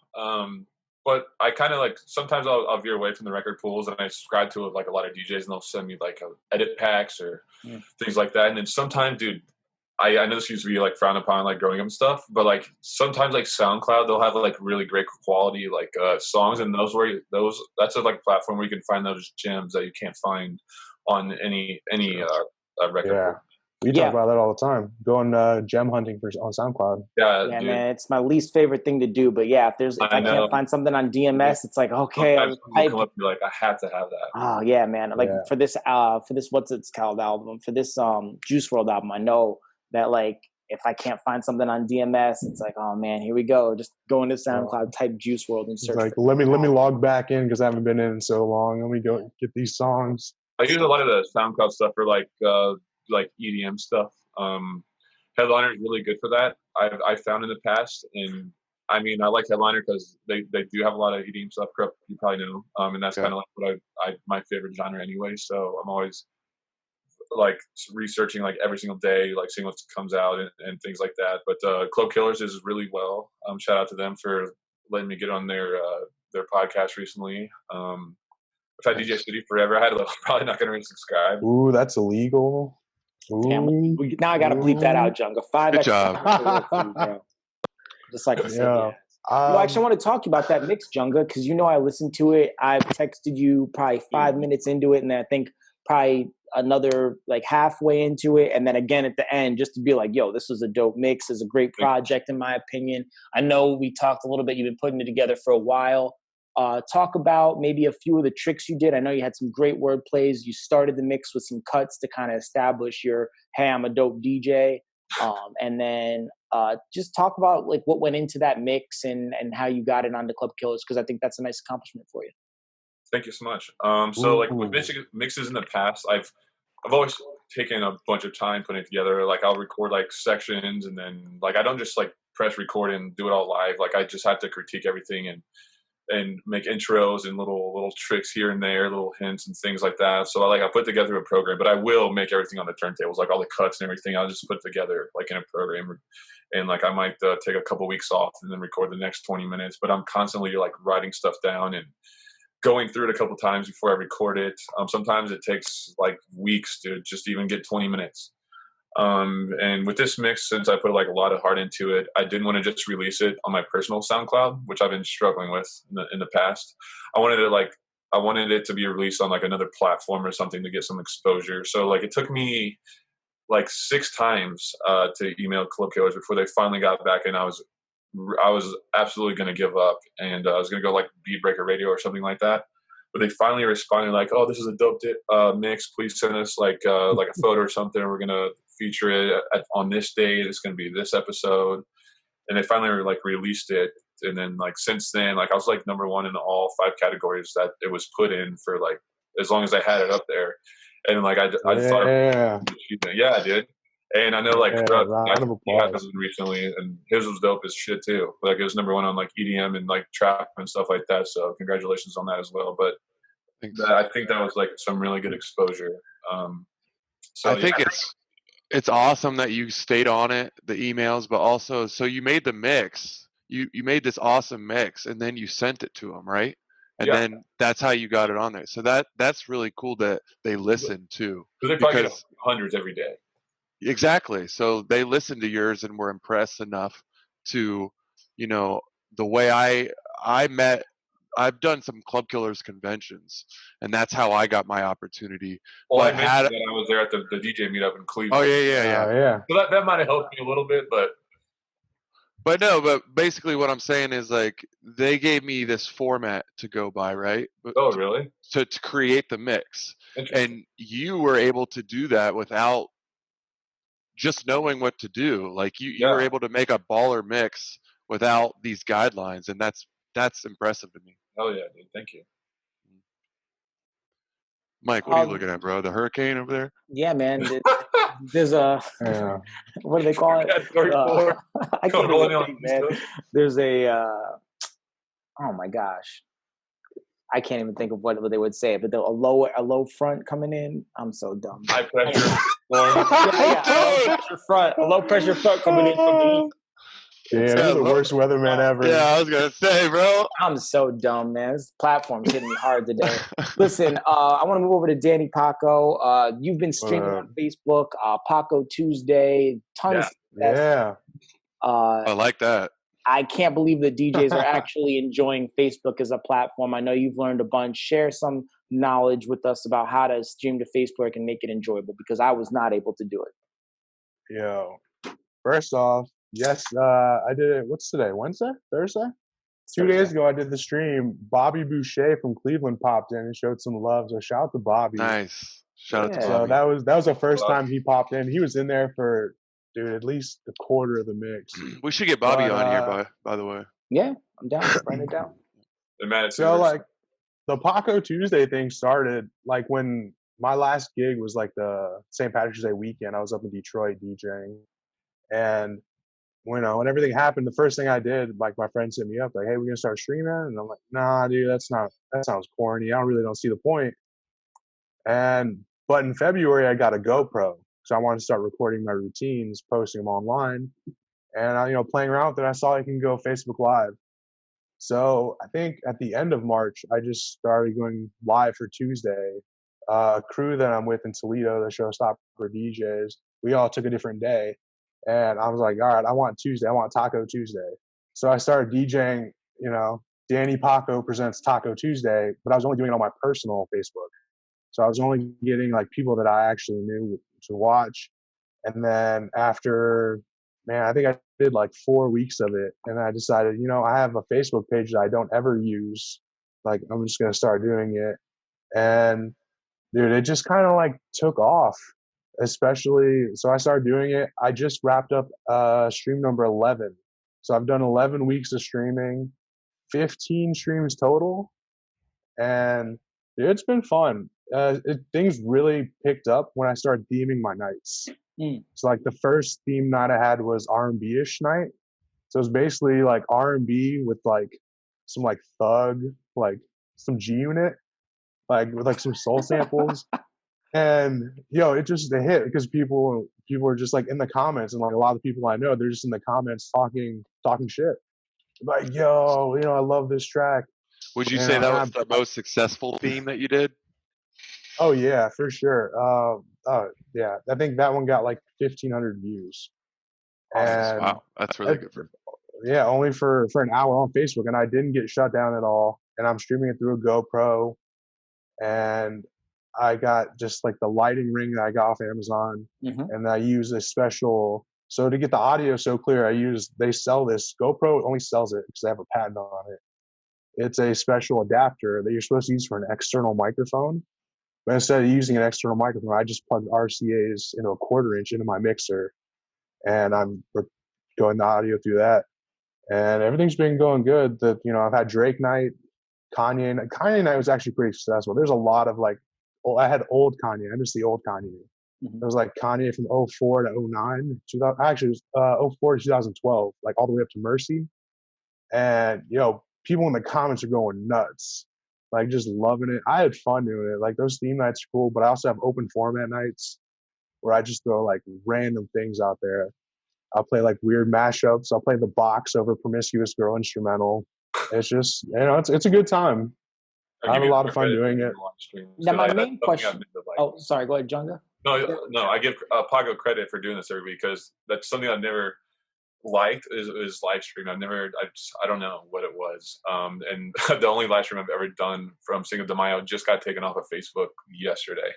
S4: But I kind of like, sometimes I'll veer away from the record pools, and I subscribe to like a lot of DJs, and they'll send me like edit packs or things like that. And then sometimes, dude, I know this used to be like frowned upon, like growing up and stuff, but like sometimes like SoundCloud, they'll have like really great quality like songs, and that's a like platform where you can find those gems that you can't find on any record pool.
S2: We talk about that all the time. Going gem hunting on SoundCloud.
S1: Yeah, man, it's my least favorite thing to do. But yeah, if I can't find something on DMS, it's like okay.
S4: Come up, you're like, I have to have that.
S1: Oh yeah, man. Like for this what's it's called album, for this Juice WRLD album, I know that like if I can't find something on DMS, it's like, oh man, here we go. Just go into SoundCloud, type Juice WRLD, and search.
S2: Like let me log back in because I haven't been in so long. Let me go get these songs.
S4: I use a lot of the SoundCloud stuff for like EDM stuff. Headliner is really good for that. I've found in the past, and I mean I like Headliner because they do have a lot of EDM stuff. You probably know, and that's kind of like what my favorite genre anyway. So I'm always like researching like every single day, like seeing what comes out and things like that. But Club Killers is really well. Shout out to them for letting me get on their podcast recently. I've had DJ City forever. Probably not going to resubscribe.
S2: Ooh, that's illegal. Ooh.
S1: Now I got to bleep that out, Junga. 5
S3: Good
S1: job. Just like I said. No, actually, I want to talk to you about that mix, Junga, because I listened to it. I've texted you probably 5 minutes into it, and then I think probably another like halfway into it, and then again at the end, just to be like, yo, this was a dope mix. It's a great project in my opinion. I know we talked a little bit. You've been putting it together for a while. Talk about maybe a few of the tricks you did. I know you had some great word plays. You started the mix with some cuts to kind of establish your, hey, I'm a dope DJ. And then just talk about like what went into that mix and how you got it onto Club Killers, because I think that's a nice accomplishment for you.
S4: Thank you so much. So like with mixes in the past, I've always taken a bunch of time putting it together. Like I'll record like sections, and then like I don't just like press record and do it all live. Like I just have to critique everything and make intros and little tricks here and there, little hints and things like that. So I put together a program, but I will make everything on the turntables, like all the cuts and everything. I'll just put together like in a program, and like I might take a couple weeks off and then record the next 20 minutes. But I'm constantly like writing stuff down and going through it a couple times before I record it. Sometimes it takes like weeks to just even get 20 minutes. And with this mix, since I put like a lot of heart into it, I didn't want to just release it on my personal SoundCloud, which I've been struggling with in the past. I wanted it to be released on like another platform or something to get some exposure. So like it took me like 6 times to email Club Killers before they finally got back, and I was absolutely going to give up, and I was going to go like Beat Breaker Radio or something like that. But they finally responded like, "Oh, this is a dope mix. Please send us like a photo or something. We're gonna feature it on this date. It's gonna be this episode." And they finally like released it. And then like since then, like I was like #1 in all 5 categories that it was put in for like as long as I had it up there. And like I thought, yeah, I did. And I know like recently, and his was dope as shit too. Like it was #1 on like EDM and like trap and stuff like that. So congratulations on that as well. But I think that was like some really good exposure.
S3: So I think it's awesome that you stayed on it, the emails, but also so you made the mix. You made this awesome mix, and then you sent it to them, right? And then that's how you got it on there. So that's really cool that they listened too.
S4: They probably get hundreds every day.
S3: Exactly. So they listened to yours and were impressed enough to, the way I've done some Club Killers conventions, and that's how I got my opportunity.
S4: Well, I mentioned that I was there at the DJ meetup in Cleveland.
S3: Oh yeah.
S4: So that might have helped me a little bit, but
S3: But no, but basically what I'm saying is like they gave me this format to go by, right?
S4: Oh, really?
S3: To create the mix. And you were able to do that without just knowing what to do. Like you were able to make a baller mix without these guidelines, and that's impressive to me.
S4: Oh yeah, dude. Thank you.
S3: Mike, what are you looking at, bro? The hurricane over there?
S1: Yeah, man. There's a what do they call it? I can't even think, man. There's a oh my gosh, I can't even think of what they would say. But a low front coming in. I'm so dumb.
S4: High pressure.
S1: A low pressure front coming in from the east.
S2: Yeah, this is the worst weatherman ever.
S3: Yeah, I was gonna say, bro.
S1: I'm so dumb, man. This platform's hitting me hard today. Listen, I want to move over to Danny Paco. You've been streaming on Facebook, Paco Tuesday, tons.
S2: Yeah.
S3: I like that.
S1: I can't believe that DJs are actually enjoying Facebook as a platform. I know you've learned a bunch. Share some knowledge with us about how to stream to Facebook and make it enjoyable, because I was not able to do it.
S2: Yo, first off, yes, I did it. What's today? Wednesday? Thursday? 2 days ago, I did the stream. Bobby Boucher from Cleveland popped in and showed some love. So shout out to Bobby.
S3: Nice. Shout out to Bobby.
S2: So that was the first time he popped in. He was in there for, dude, at least a quarter of the mix.
S3: We should get Bobby on here, by the way.
S1: Yeah, I'm down. Write it down.
S2: So like the Paco Tuesday thing started like when my last gig was like the St. Patrick's Day weekend. I was up in Detroit DJing, and when everything happened, the first thing I did, like my friends hit me up like, "Hey, we're gonna start streaming," and I'm like, "Nah, dude, that sounds corny. I don't see the point." But in February, I got a GoPro, so I wanted to start recording my routines, posting them online, and playing around with it. I saw I can go Facebook Live. So I think at the end of March, I just started going live for Tuesday. Crew that I'm with in Toledo, the showstopper DJs, we all took a different day. And I was like, all right, I want Tuesday. I want Taco Tuesday. So I started DJing, Danny Paco presents Taco Tuesday, but I was only doing it on my personal Facebook. So I was only getting like people that I actually knew to watch. And then after, I think I did like 4 weeks of it. And I decided, I have a Facebook page that I don't ever use. Like, I'm just going to start doing it. And dude, it just kind of like took off, especially. So I started doing it. I just wrapped up stream number 11. So I've done 11 weeks of streaming, 15 streams total. And dude, it's been fun. Things really picked up when I started theming my nights. So like the first theme night I had was R&B-ish night. So it was basically like R&B with like some like thug, like some G-Unit, like with like some soul samples. And it just hit because people are just like in the comments, and like a lot of people I know, they're just in the comments talking shit. Like, yo, I love this track.
S3: Would you say that was the most successful theme that you did?
S2: Oh yeah, for sure. Yeah, I think that one got like 1,500 views. And
S3: wow, that's really good.
S2: Yeah, only for an hour on Facebook, and I didn't get shut down at all. And I'm streaming it through a GoPro, and I got just like the lighting ring that I got off Amazon, and I use a special. So to get the audio so clear, they sell this. GoPro only sells it because they have a patent on it. It's a special adapter that you're supposed to use for an external microphone. But instead of using an external microphone, I just plugged RCAs into a 1/4 inch into my mixer, and I'm going the audio through that. And everything's been going good. I've had Drake night, Kanye night was actually pretty successful. There's a lot of like, I had old Kanye. I missed the old Kanye. It was like Kanye from 04 to 09, actually it was 04 to 2012, like all the way up to Mercy. And people in the comments are going nuts, like just loving it. I had fun doing it. Like those theme nights are cool, but I also have open format nights where I just throw like random things out there. I'll play like weird mashups. I'll play The Box over Promiscuous Girl instrumental. It's just, it's a good time. I have a lot of fun doing it.
S1: Now my main question. Oh, sorry. Go ahead, Junga.
S4: No. I give Paco credit for doing this every week because that's something I've never liked is live stream. I don't know what it was. And the only live stream I've ever done from Cinco de Mayo just got taken off of Facebook yesterday.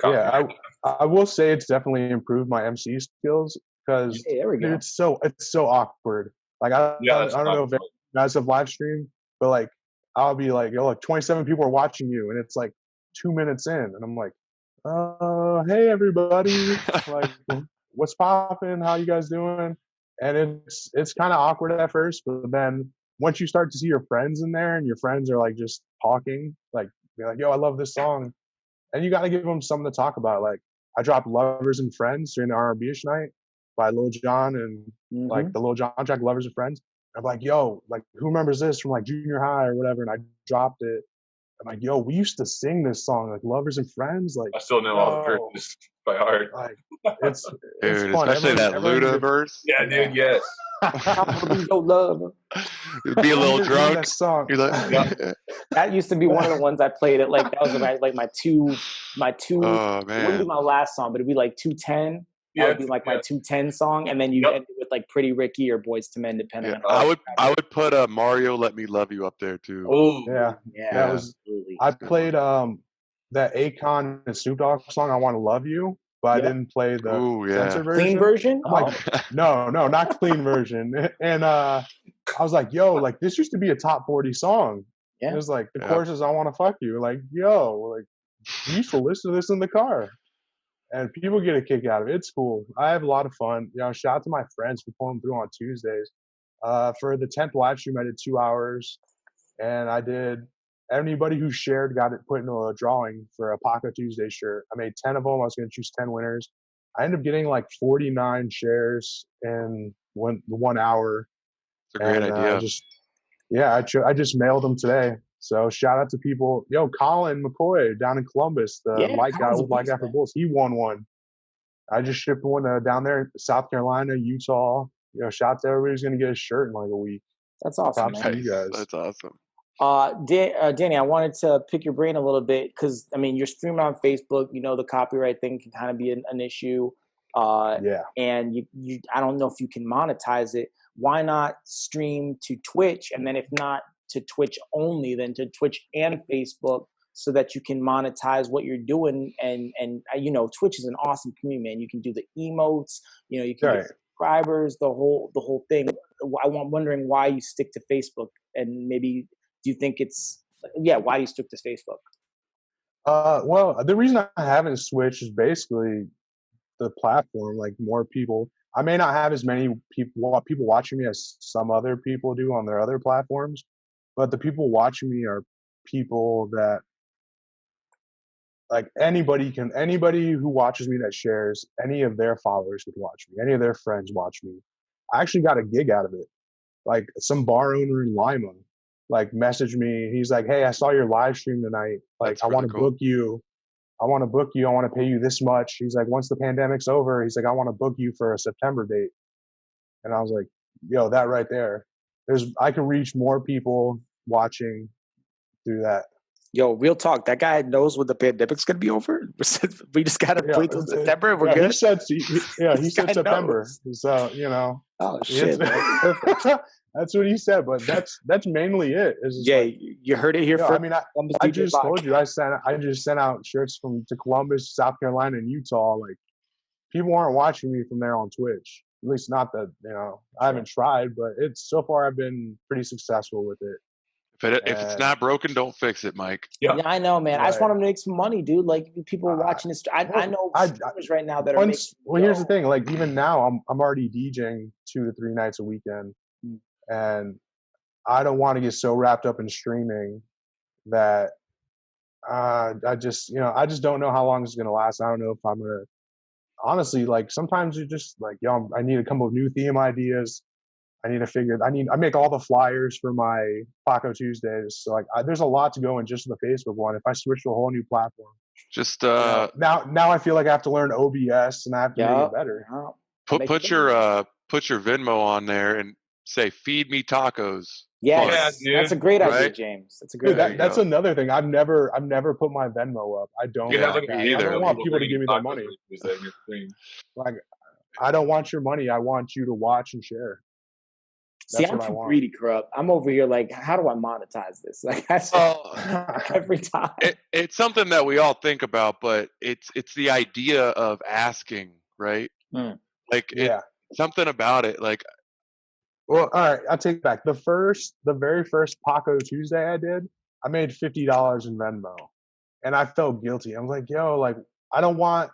S2: Yeah, I will say it's definitely improved my MC skills. because it's so awkward. Like I don't know if you guys have live streamed, but like I'll be like, like 27 people are watching you, and it's like 2 minutes in, and I'm like, hey everybody, like what's poppin'? How you guys doing? And it's kind of awkward at first, but then once you start to see your friends in there, and your friends are like just talking, like be like, yo, I love this song, and you got to give them something to talk about. Like I dropped Lovers and Friends during the R&B-ish night by Lil Jon and like the Lil Jon track Lovers and Friends. I'm like, yo, like who remembers this from like junior high or whatever? And I dropped it. I'm like, yo, we used to sing this song, like Lovers and Friends. Like
S4: I still know all the verses by heart.
S2: Like it's
S3: dude,
S2: fun.
S3: Especially that Luda verse.
S4: Yeah, dude, yes.
S3: You'd be a little drunk.
S2: That song.
S3: You're like,
S1: that used to be one of the ones I played at like that was my two
S3: oh man.
S1: It wouldn't be my last song, but it'd be like 210. That would be like my 210 song, and then you end it with like Pretty Ricky or Boys to Men, depending on.
S3: I would put Mario Let Me Love You up there too.
S2: Oh yeah. That was. I played that Akon and Snoop Dogg song I Want to Love You, but I didn't play the censored version.
S1: Clean version?
S2: I'm like, no, not clean version. And I was like, yo, like this used to be a top 40 song. Yeah. It was like the chorus is I Want to Fuck You. Like, yo, like you used to listen to this in the car. And people get a kick out of it. It's cool. I have a lot of fun. You know, shout out to my friends for pulling through on Tuesdays. For the 10th live stream, I did 2 hours, and I did. Anybody who shared got it put into a drawing for a Paco Tuesday shirt. I made 10 of them. I was going to choose 10 winners. I ended up getting like 49 shares in 1 hour.
S3: It's a great idea.
S2: I just mailed them today. So shout out to people. Yo, Colin McCoy down in Columbus, the light guy for Bulls. He won one. I just shipped one down there, South Carolina, Utah. You know, shout out to everybody who's going to get a shirt in like a week.
S1: That's awesome,
S2: man. To you guys.
S3: That's awesome.
S1: Danny, I wanted to pick your brain a little bit because, I mean, you're streaming on Facebook. You know, the copyright thing can kind of be an issue. And you I don't know if you can monetize it. Why not stream to Twitch? And then if not to Twitch only, then to Twitch and Facebook, so that you can monetize what you're doing. And you know, Twitch is an awesome community, man. You can do the emotes, you know, you can get subscribers, the whole thing. I'm wondering why you stick to Facebook, and maybe do you think why do you stick to Facebook?
S2: Well, the reason I haven't switched is basically the platform. Like more people, I may not have as many people watching me as some other people do on their other platforms, but the people watching me are people that, like anybody who watches me that shares, any of their followers would watch me, any of their friends watch me. I actually got a gig out of it. Like some bar owner in Lima, like messaged me. He's like, hey, I saw your live stream tonight. Like, I want to book you. I want to pay you this much. He's like, once the pandemic's over, he's like, I want to book you for a September date. And I was like, yo, that right there. I can reach more people watching through that.
S1: Yo, real talk. That guy knows when the pandemic's gonna be over. We just gotta wait till September. And we're good.
S2: He said September. Knows. So you know.
S1: Oh shit!
S2: That's what he said. But that's mainly it.
S1: You heard it here first.
S2: I mean, I just told you. I just sent out shirts to Columbus, South Carolina, and Utah. Like people aren't watching me from there on Twitch. At least not that, you know, I haven't tried, but so far I've been pretty successful with it.
S3: If it's not broken, don't fix it, Mike.
S1: Yeah, I know, man. Right. I just want them to make some money, dude. Like people are watching this. I know streamers right now that are making.
S2: Well, here's the thing. Like even now, I'm already DJing 2 to 3 nights a weekend, and I don't want to get so wrapped up in streaming that I just don't know how long it's gonna last. I don't know if I'm gonna. Honestly, like sometimes you're just like, yo, I need to come up with new theme ideas. I make all the flyers for my Paco Tuesdays. So like, there's a lot to go in just the Facebook one. If I switch to a whole new platform,
S3: just
S2: now I feel like I have to learn OBS and I have to make it better.
S3: Put your Venmo on there and say, "Feed me tacos."
S1: Yes, that's a great idea, James. That's a great idea.
S2: That's another thing. I've never put my Venmo up. I don't. I don't want people to give me their money. Like, I don't want your money. I want you to watch and share.
S1: See, I'm too greedy, corrupt. I'm over here like, how do I monetize this? Like, every time.
S3: It's something that we all think about, but it's the idea of asking, right?
S1: Mm.
S3: Like, something about it. Like,
S2: well, all right, I'll take it back. The very first Paco Tuesday I did, I made $50 in Venmo, and I felt guilty. I was like, yo, like I don't want.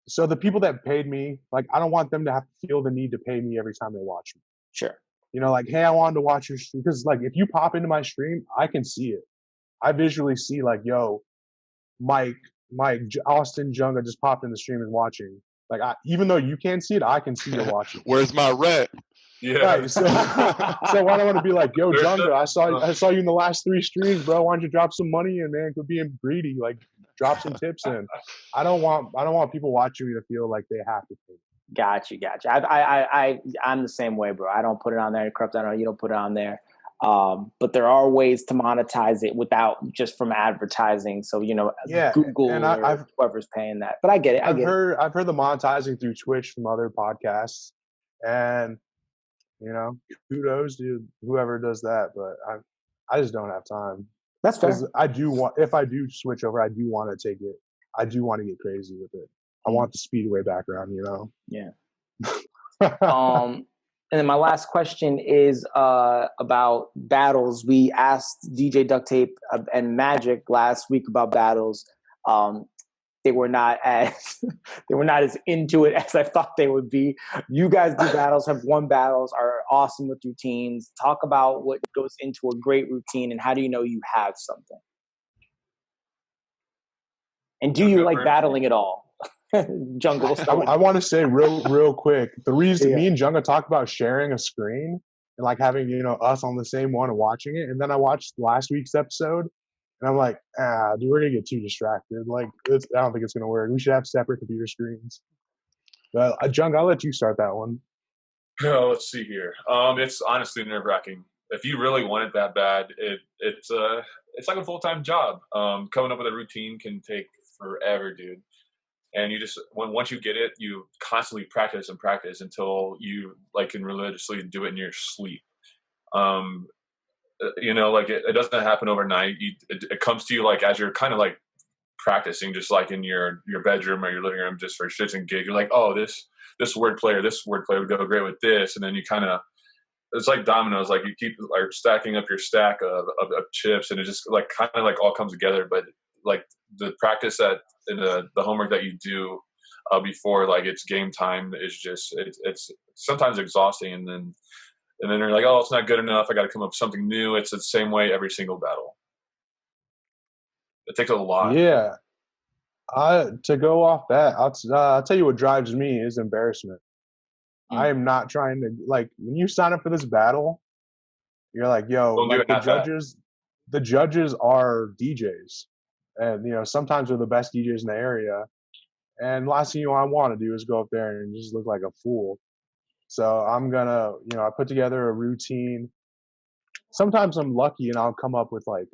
S2: So the people that paid me, like I don't want them to have to feel the need to pay me every time they watch me.
S1: Sure.
S2: You know, like, hey, I wanted to watch your stream because, like, if you pop into my stream, I can see it. I visually see, like, yo, Mike, Austin, Junga just popped in the stream and watching. Like, even though you can't see it, I can see you're watching.
S3: Where's my rent?
S2: Yeah. Right. So I don't want to be like, yo, Junga, I saw you in the last 3 streams, bro. Why don't you drop some money in, man? Quit being greedy. Like, drop some tips in. I don't want people watching me to feel like they have to pay.
S1: Got you. I'm the same way, bro. I don't put it on there. Corrupt, I don't know. You don't put it on there. But there are ways to monetize it without just from advertising. So, you know, Google or whoever's paying that. But I get it. I've
S2: heard the monetizing through Twitch from other podcasts, and you know, kudos to whoever does that. But I just don't have time.
S1: That's fair.
S2: If I do switch over, I do want to take it. I do want to get crazy with it. I want the Speedway background, you know?
S1: Yeah. And then my last question is about battles. We asked DJ Duct Tape and Magic last week about battles. They were not as into it as I thought they would be. You guys do battles, have won battles, are awesome with routines. Talk about what goes into a great routine and how do you know you have something? And do you like battling at all? Jungle.
S2: I want to say real quick. The reason me and Junga talked about sharing a screen and like having, you know, us on the same one and watching it. And then I watched last week's episode and I'm like, dude, we're going to get too distracted. Like, I don't think it's going to work. We should have separate computer screens. But Junga, I'll let you start that one.
S4: Let's see here. It's honestly nerve-wracking. If you really want it that bad, it's like a full-time job. Coming up with a routine can take forever, dude. And you just once you get it, you constantly practice and practice until you like can religiously do it in your sleep. You know, like it doesn't happen overnight. It comes to you like as you're kind of like practicing, just like in your bedroom or your living room, just for shits and gigs. You're like, oh, this wordplay or this wordplay would go great with this, and then you kind of it's like dominoes. Like you keep like stacking up your stack of chips, and it just like kind of like all comes together. But like the practice in the homework that you do before like it's game time is just it's sometimes exhausting, and then you're like, oh, it's not good enough. I got to come up with something new. It's the same way every single battle. It takes a lot.
S2: Yeah. To go off that, I'll tell you what drives me is embarrassment. I am not trying to like when you sign up for this battle, you're like, yo, like the judges are DJs. And, you know, sometimes they're the best DJs in the area. And last thing I want to do is go up there and just look like a fool. So I'm going to, you know, I put together a routine. Sometimes I'm lucky and I'll come up with like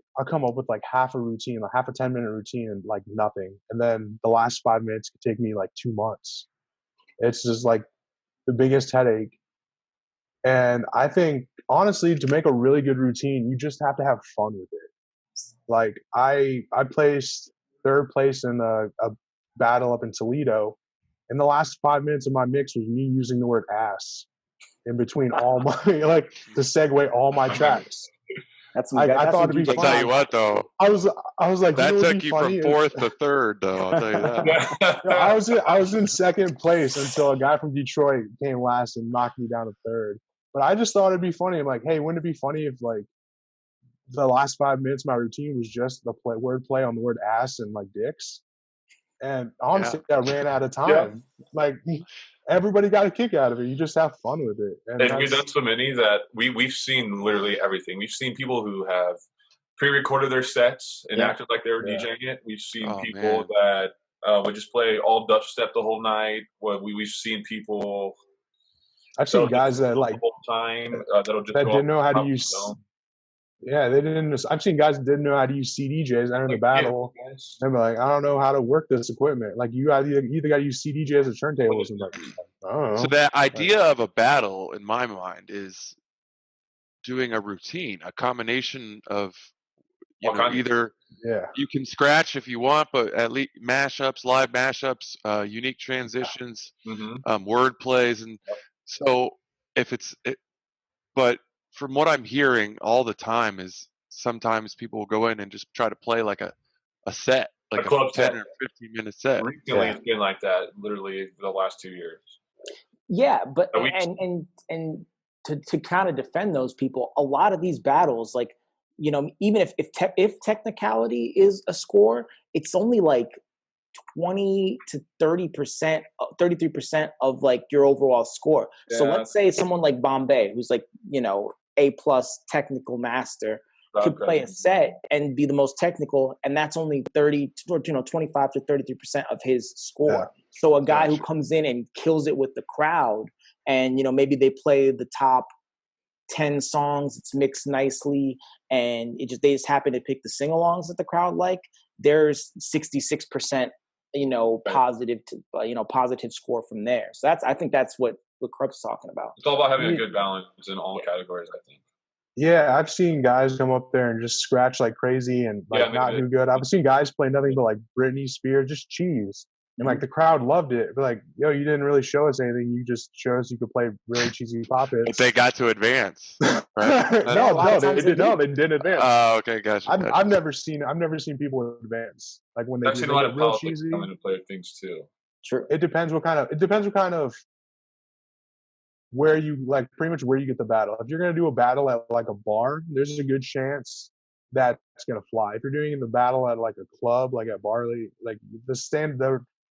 S2: half a routine, like half a 10-minute routine and like nothing. And then the last 5 minutes could take me like 2 months. It's just like the biggest headache. And I think, honestly, to make a really good routine, you just have to have fun with it. Like I placed 3rd place in a battle up in Toledo, and the last 5 minutes of my mix was me using the word ass in between all my like to segue all my tracks. I thought it'd be fun.
S3: I'll tell you what though.
S2: I was like
S3: that took you from 4th to 3rd though. I'll tell you that.
S2: I was in 2nd place until a guy from Detroit came last and knocked me down to 3rd. But I just thought it'd be funny. I'm like, hey, wouldn't it be funny if like the last 5 minutes of my routine was just the word play on the word ass and like dicks? And honestly, I ran out of time. Yeah. Like everybody got a kick out of it. You just have fun with it.
S4: And we've done so many that we've seen literally everything. We've seen people who have pre-recorded their sets and acted like they were DJing it. We've seen people that would just play all dubstep the whole night. We've seen people.
S2: I've seen guys that like
S4: the whole time that'll just
S2: that didn't know how to use. Yeah, they didn't. I've seen guys that didn't know how to use CDJs entering the battle. They're like, I don't know how to work this equipment. Like you either got to use CDJs or turntables. And like, I don't know.
S3: So the idea of a battle, in my mind, is doing a routine, a combination of either you can scratch if you want, but at least mashups, live mashups, unique transitions, word plays, and so if but from what I'm hearing all the time is sometimes people will go in and just try to play like a set, like a 10 set. Or 15-minute set.
S4: Recently, it's been like that. Literally, the last 2 years.
S1: Yeah, but and to kind of defend those people, a lot of these battles, like, you know, even if technicality is a score, it's only like 20 to 30%, 33% of like your overall score. Yeah. So let's say someone like Bombay, who's like, you know, A+ technical master, could play a set and be the most technical, and that's only 25 to 33% of his score. Yeah. So a guy who comes in and kills it with the crowd, and, you know, maybe they play the top 10 songs, it's mixed nicely, and they just happen to pick the sing-alongs that the crowd like, there's 66%, you know, positive score from there. So I think that's what Krupp's talking about.
S4: It's all about having a good balance in all categories, I think.
S2: Yeah, I've seen guys come up there and just scratch like crazy and like not do good. I've seen guys play nothing but like Britney Spears, just cheese. And like the crowd loved it. But like, yo, you didn't really show us anything. You just showed us you could play really cheesy pop hits.
S3: But they got to advance.
S2: Right? no, they didn't advance.
S3: Oh, okay, gotcha.
S2: I've never seen people advance. Like when
S4: I've seen a lot of real cheesy come into play things too.
S2: True. It depends what kind of where you like, pretty much where you get the battle. If you're gonna do a battle at like a bar, there's a good chance that's gonna fly. If you're doing the battle at like a club, like at Barley, like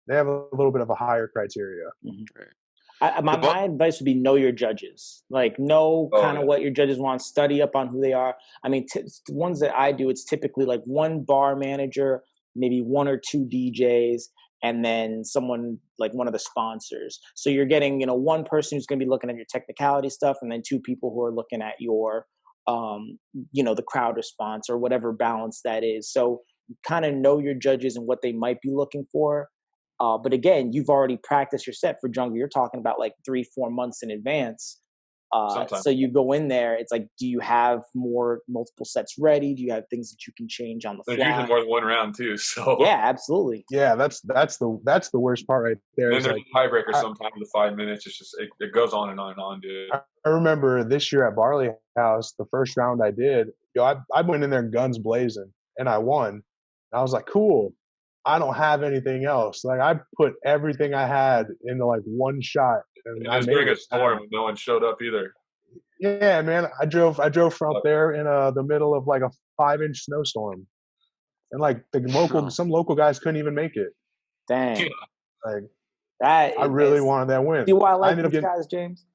S2: they have a little bit of a higher criteria.
S1: Right. My advice would be know your judges. Like know kind of what your judges want. Study up on who they are. I mean, the ones that I do, it's typically like one bar manager, maybe one or two DJs, and then someone like one of the sponsors. So you're getting, you know, one person who's going to be looking at your technicality stuff, and then two people who are looking at your, you know, the crowd response or whatever balance that is. So kind of know your judges and what they might be looking for. But again, you've already practiced your set for Junga. You're talking about like 3-4 months in advance. So you go in there, it's like, do you have multiple sets ready? Do you have things that you can change on the fly?
S4: There's usually more than one round too. So
S1: yeah, absolutely.
S2: Yeah, that's the worst part right there.
S4: And then there's a tiebreaker sometimes with 5 minutes. It's just it goes on and on and on, dude.
S2: I remember this year at Barley House, the first round I did, I went in there guns blazing and I won. And I was like, cool. I don't have anything else. Like I put everything I had into like one shot.
S4: And it was during a storm. No one showed up either.
S2: Yeah, man. I drove from there in the middle of like a 5-inch snowstorm, and like some local guys couldn't even make it.
S1: Dang.
S2: Like I really wanted that win.
S1: See why I like these guys, James?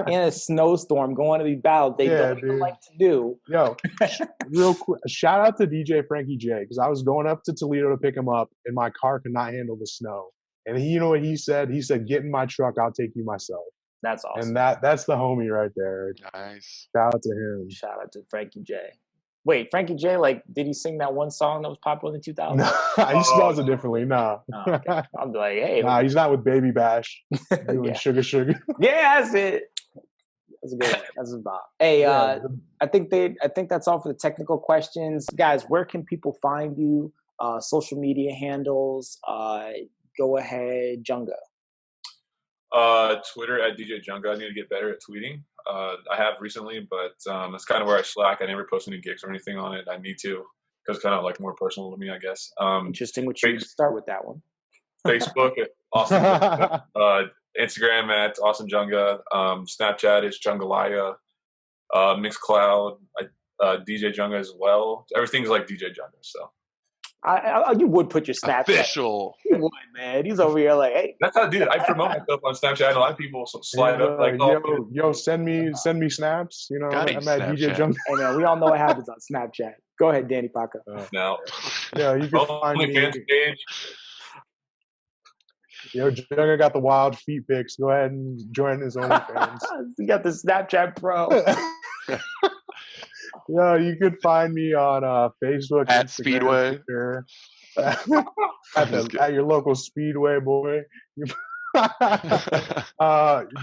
S1: In a snowstorm, going to these battles, they don't even like to do.
S2: Yo, real quick, shout out to DJ Frankie J, because I was going up to Toledo to pick him up, and my car could not handle the snow. And you know what he said? He said, "Get in my truck, I'll take you myself."
S1: That's awesome.
S2: And that's the homie right there.
S3: Nice.
S2: Shout out to him.
S1: Shout out to Frankie J. Wait, Frankie J, like, did he sing that one song that was popular in 2000?
S2: No, he spells it differently. Nah.
S1: Oh, okay. I'll be like, hey.
S2: Nah, he's not with Baby Bash doing Sugar Sugar.
S1: Yeah, that's it. That's a good one. That's a bop. Hey, I think that's all for the technical questions. Guys, where can people find you? Social media handles. Go ahead, Junga.
S4: Twitter at DJ Junga. I need to get better at tweeting. I have recently, but that's kind of where I slack. I never post any gigs or anything on it. I need to, because it's kind of like more personal to me, I guess.
S1: Interesting. What you start with that one?
S4: Facebook at Awesome Junga. Instagram at Awesome Junga. Snapchat is Jungalaya. Mixcloud, DJ Junga as well. Everything's like DJ Junga. So.
S1: You would put your Snapchat.
S3: Official.
S1: You would, man. He's over here like, hey.
S4: That's how I do it. I promote myself on Snapchat. I know a lot of people slide up like,
S2: yo, send me snaps. You know, I'm at DJ Junga.
S1: Hey, man, we all know what happens on Snapchat. Go ahead, Danny Paco.
S4: No.
S2: Yeah, you can find me. Yo, Junga got the wild feet pics. Go ahead and join his OnlyFans.
S1: He got the Snapchat Pro.
S2: Yeah, you could find me on Facebook
S3: at
S2: Instagram,
S3: Speedway.
S2: at your local Speedway, boy.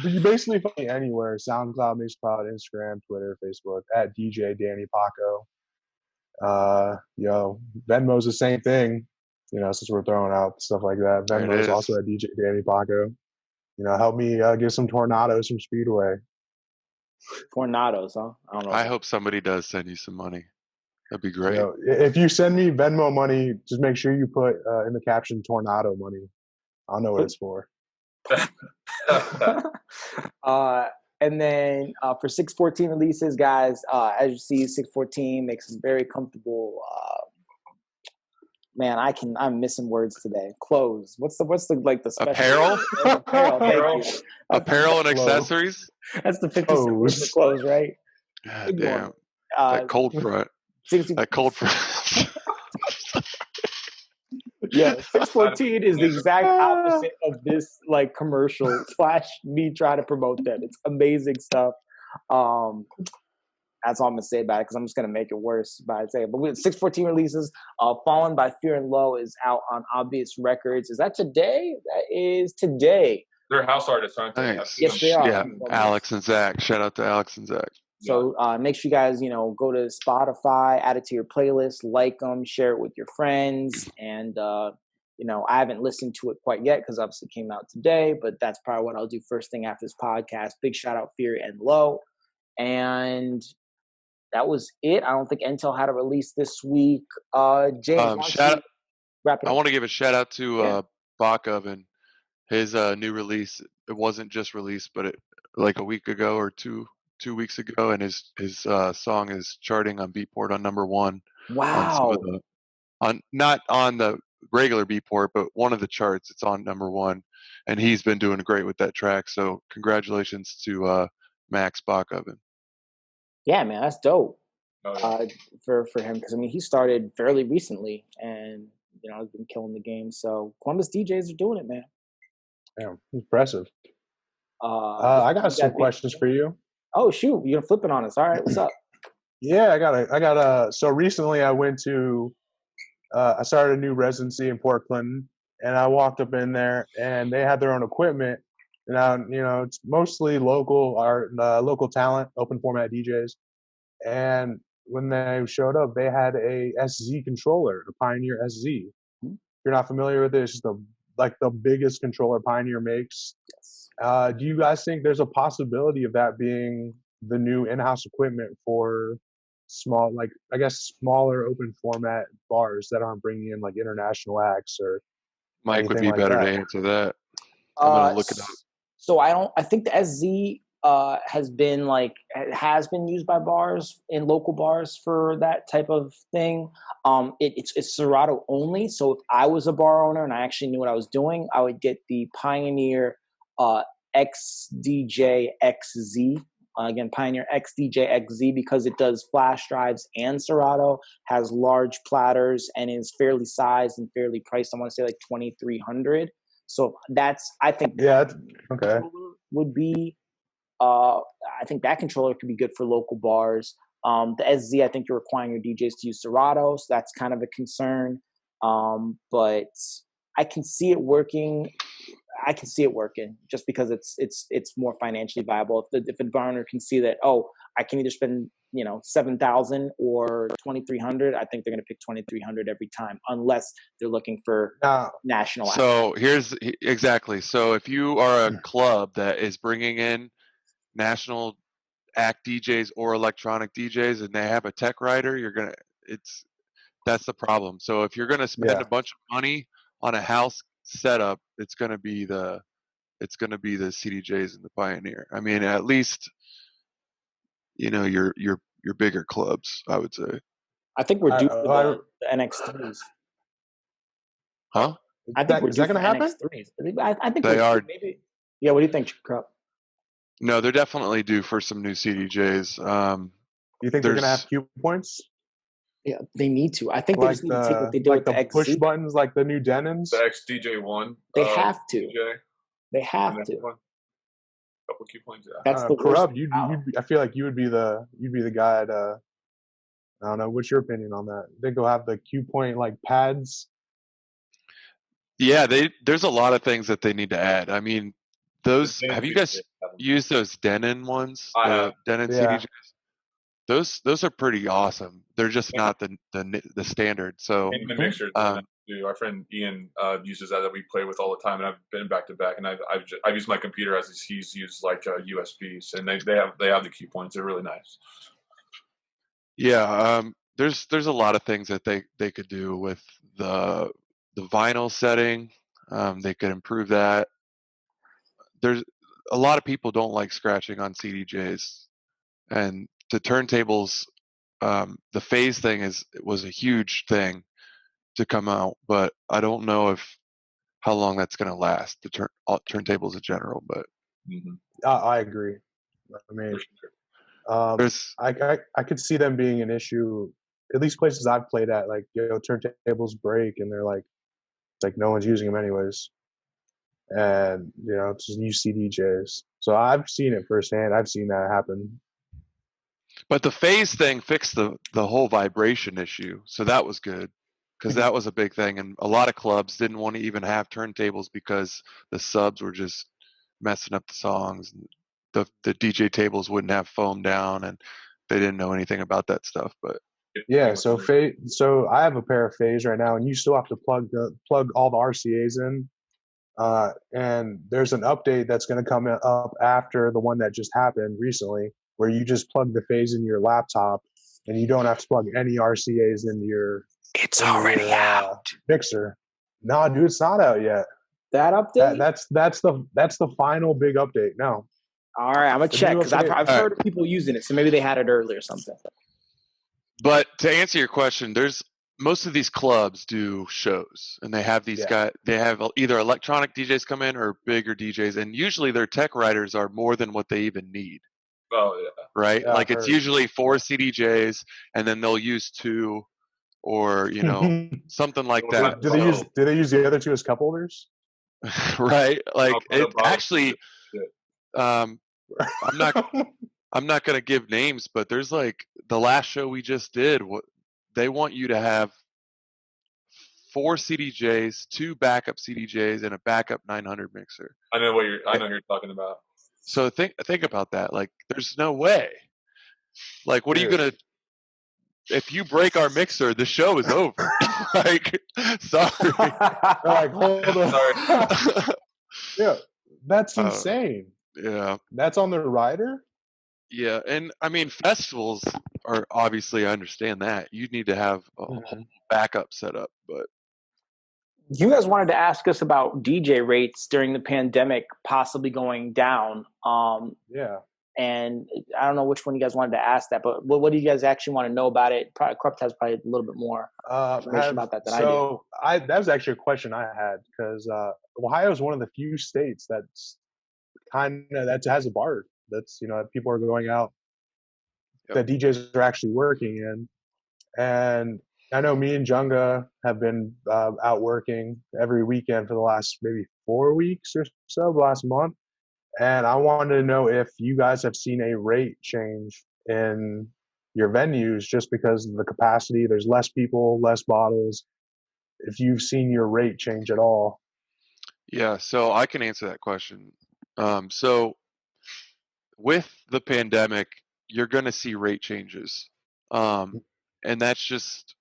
S2: You basically find me anywhere: SoundCloud, Mixcloud, Instagram, Twitter, Facebook at DJ Danny Paco. Venmo's the same thing. Since we're throwing out stuff like that, Venmo's also at DJ Danny Paco. Help me get some tornadoes from Speedway.
S1: Tornadoes, huh? I don't know.
S3: I hope somebody does send you some money. That'd be great.
S2: If you send me Venmo money, just make sure you put in the caption "tornado money." I'll know what it's for.
S1: And then for 614 releases, guys, as you see, 614 makes us very comfortable. Man, I'm missing words today. Clothes. What's the like the special
S3: apparel?
S1: Apparel. Thank you.
S3: Apparel and accessories.
S1: That's the 50 cent word for clothes, right?
S3: God damn. That cold front. That cold front.
S1: Yeah, 614 is the exact opposite of this like commercial / me trying to promote them. It's amazing stuff. That's all I'm gonna say about it because I'm just gonna make it worse by saying. But we have 614 releases. Fallen by Fear and Low is out on Obvious Records. Is that today? That is today.
S4: They're house artists, aren't they?
S3: Nice.
S1: Yes, they are.
S3: Yeah, Alex and Zach. Shout out to Alex and Zach.
S1: So make sure you guys, go to Spotify, add it to your playlist, like them, share it with your friends. And, I haven't listened to it quite yet because obviously it came out today, but that's probably what I'll do first thing after this podcast. Big shout out Fear and Low. And that was it. I don't think Intel had a release this week. James, wrap it up?
S3: I want to give a shout out to Bakov and his new release. It wasn't just released, but like a week ago or two weeks ago, and his song is charting on Beatport on #1.
S1: Wow.
S3: Not on the regular Beatport, but one of the charts. It's on #1, and he's been doing great with that track. So congratulations to Max Bakov.
S1: Yeah, man, that's dope. For him because he started fairly recently and has been killing the game. So Columbus DJs are doing it, man.
S2: Damn, impressive. I got some questions for you.
S1: Oh shoot, you're gonna flip it on us. All right, what's up?
S2: Yeah, I got so recently I went to I started a new residency in Port Clinton, and I walked up in there and they had their own equipment. Now, it's mostly local talent, open format DJs. And when they showed up, they had a SZ controller, a Pioneer SZ. If you're not familiar with it, it's just the biggest controller Pioneer makes.
S1: Yes.
S2: Do you guys think there's a possibility of that being the new in-house equipment for smaller open format bars that aren't bringing in like international acts or
S3: Mike would be better to answer that. I'm gonna look it up.
S1: So I think the SZ has been used by bars in local bars for that type of thing. It's Serato only. So if I was a bar owner and I actually knew what I was doing, I would get the Pioneer DJAXCSS. Again, Pioneer DJAXCSS because it does flash drives and Serato, has large platters, and is fairly sized and fairly priced. I want to say like $2,300. So I think
S2: okay
S1: would be. I think that controller could be good for local bars. The SZ, I think you're requiring your DJs to use Serato, so that's kind of a concern. But I can see it working. Just because it's more financially viable. If a bar owner can see that, I can either spend $7,000 or $2,300, I think they're going to pick $2,300 every time, unless they're looking for national.
S3: So exactly. So if you are a club that is bringing in national act DJs or electronic DJs and they have a tech writer, that's the problem. So if you're gonna spend a bunch of money on a house setup, it's gonna be the CDJs and the Pioneer. I mean, at least your bigger clubs, I would say.
S1: I think we're due for the NX3s.
S3: Huh?
S1: I think we're due for NX3s. I think they are. Maybe. Yeah. What do you think, Krupp?
S3: No, they're definitely due for some new CDJs.
S2: Do you think they're going to have cue points?
S1: Yeah, they need to. I think they just need to take what they do with the
S2: push buttons, like the new Denons.
S4: The XDJ1.
S1: They have to.
S4: DJ.
S1: They have to.
S4: Couple cue points. Yeah.
S1: That's the
S2: Corrupt. I feel like you'd be the guy. I don't know. What's your opinion on that? You think they'll have the cue point like pads?
S3: Yeah, there's a lot of things that they need to add. I mean, have you guys used those Denon ones? The Denon CDJs? those are pretty awesome. They're just not the standard. So
S4: and the mixers. Our friend Ian uses that we play with all the time, and I've been back to back, and I've used my computer as he's used like USBs, and they have the key points. They're really nice.
S3: Yeah, there's a lot of things that they could do with the vinyl setting. They could improve that. There's a lot of people don't like scratching on CDJs, and the turntables, the phase thing was a huge thing to come out, but I don't know how long that's going to last. The turntables in general, but
S2: I agree. I mean, I could see them being an issue. At least places I've played at, like turntables break, and they're like, it's like no one's using them anyways, and it's just new CDJs. So I've seen it firsthand. I've seen that happen.
S3: But the phase thing fixed the whole vibration issue, so that was good, because that was a big thing, and a lot of clubs didn't want to even have turntables because the subs were just messing up the songs. The DJ tables wouldn't have foam down, and they didn't know anything about that stuff. But
S2: yeah, so I have a pair of phase right now, and you still have to plug all the RCAs in. And there's an update that's going to come up after the one that just happened recently, where you just plug the phase in your laptop, and you don't have to plug any RCAs into your.
S1: It's already out.
S2: Mixer. No, dude, it's not out yet.
S1: That update?
S2: That's the final big update. No.
S1: All right, I'm gonna check because I've heard of people using it, so maybe they had it early or something.
S3: But to answer your question, most of these clubs do shows, and they have these guys. They have either electronic DJs come in or bigger DJs, and usually their tech writers are more than what they even need.
S4: Oh yeah.
S3: Right? Yeah, like it's usually 4 CDJs, and then they'll use 2, or something like that.
S2: Do they use the other 2 as cup holders?
S3: Right? Like it actually. I'm not gonna give names, but there's like the last show we just did. They want you to have 4 CDJs, 2 backup CDJs, and a backup 900 mixer.
S4: I know what you're talking about.
S3: So think about that. Like, there's no way. Like, what are you gonna? If you break our mixer, the show is over. Like, sorry.
S2: Like, hold on. Sorry. Yeah, that's insane.
S3: Yeah.
S2: That's on the rider?
S3: Yeah, and I mean, festivals are obviously, I understand that. You need to have a whole backup set up, but.
S1: You guys wanted to ask us about DJ rates during the pandemic possibly going down.
S2: Yeah.
S1: And I don't know which one you guys wanted to ask that, but what do you guys actually want to know about it? Krupt has probably a little bit more information about that than I do.
S2: So that was actually a question I had, because Ohio is one of the few states that's that has a bar that's people are going out, that DJs are actually working in. And I know me and Junga have been out working every weekend for the last maybe 4 weeks or so, the last month. And I wanted to know if you guys have seen a rate change in your venues just because of the capacity. There's less people, less bottles. If you've seen your rate change at all.
S3: Yeah, so I can answer that question. So with the pandemic, you're going to see rate changes. And that's just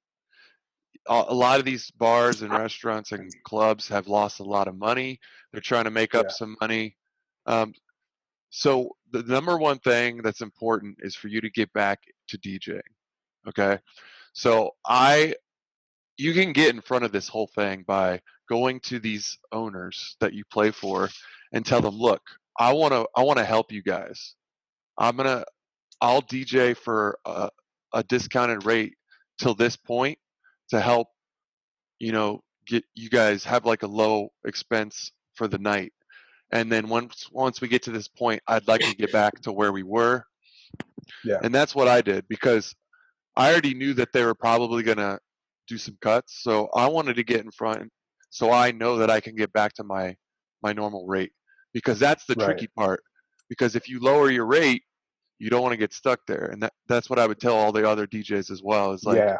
S3: a lot of these bars and restaurants and clubs have lost a lot of money. They're trying to make up some money. So the number one thing that's important is for you to get back to DJing. Okay. So you can get in front of this whole thing by going to these owners that you play for and tell them, look, I want to help you guys. I'll DJ for a discounted rate till this point to help, get you guys have like a low expense for the night. And then once we get to this point, I'd like to get back to where we were.
S2: Yeah.
S3: And that's what I did, because I already knew that they were probably going to do some cuts. So I wanted to get in front so I know that I can get back to my normal rate, because that's the tricky part. Because if you lower your rate, you don't want to get stuck there. And that's what I would tell all the other DJs as well, is like,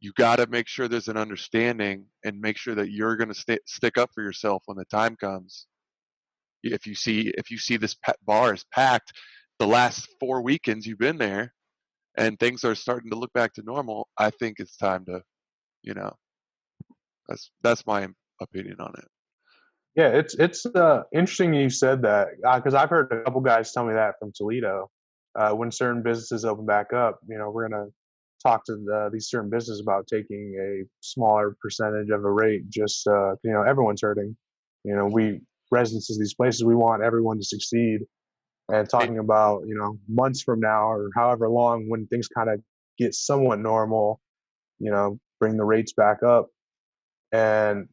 S3: you got to make sure there's an understanding and make sure that you're going to stick up for yourself when the time comes. If you see this bar is packed, the last 4 weekends you've been there, and things are starting to look back to normal, I think it's time to, you know, that's my opinion on it.
S2: Yeah, it's interesting you said that, because I've heard a couple guys tell me that from Toledo. When certain businesses open back up, you know, we're gonna talk to these certain businesses about taking a smaller percentage of a rate, just you know, everyone's hurting. You know, we residents of these places, we want everyone to succeed. And talking about, you know, months from now or however long, when things kind of get somewhat normal, you know, bring the rates back up. And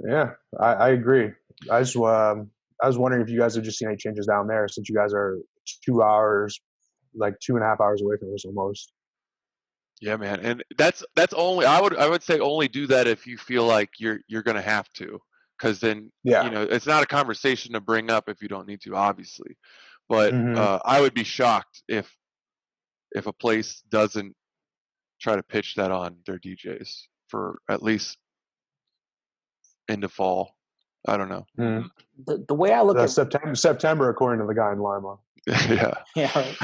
S2: yeah, I agree. I was wondering if you guys have just seen any changes down there, since you guys are 2 hours, like 2.5 hours away from us almost.
S3: Yeah, man, and that's only, I would say only do that if you feel like you're gonna have to, because then,
S2: Yeah.
S3: you know, it's not a conversation to bring up if you don't need to, obviously. But
S2: Mm-hmm.
S3: I would be shocked if a place doesn't try to pitch that on their DJs for at least into fall. I don't know.
S2: Mm-hmm.
S1: The way I look at
S2: September, according to the guy in Lima.
S3: Yeah.
S1: Yeah, right.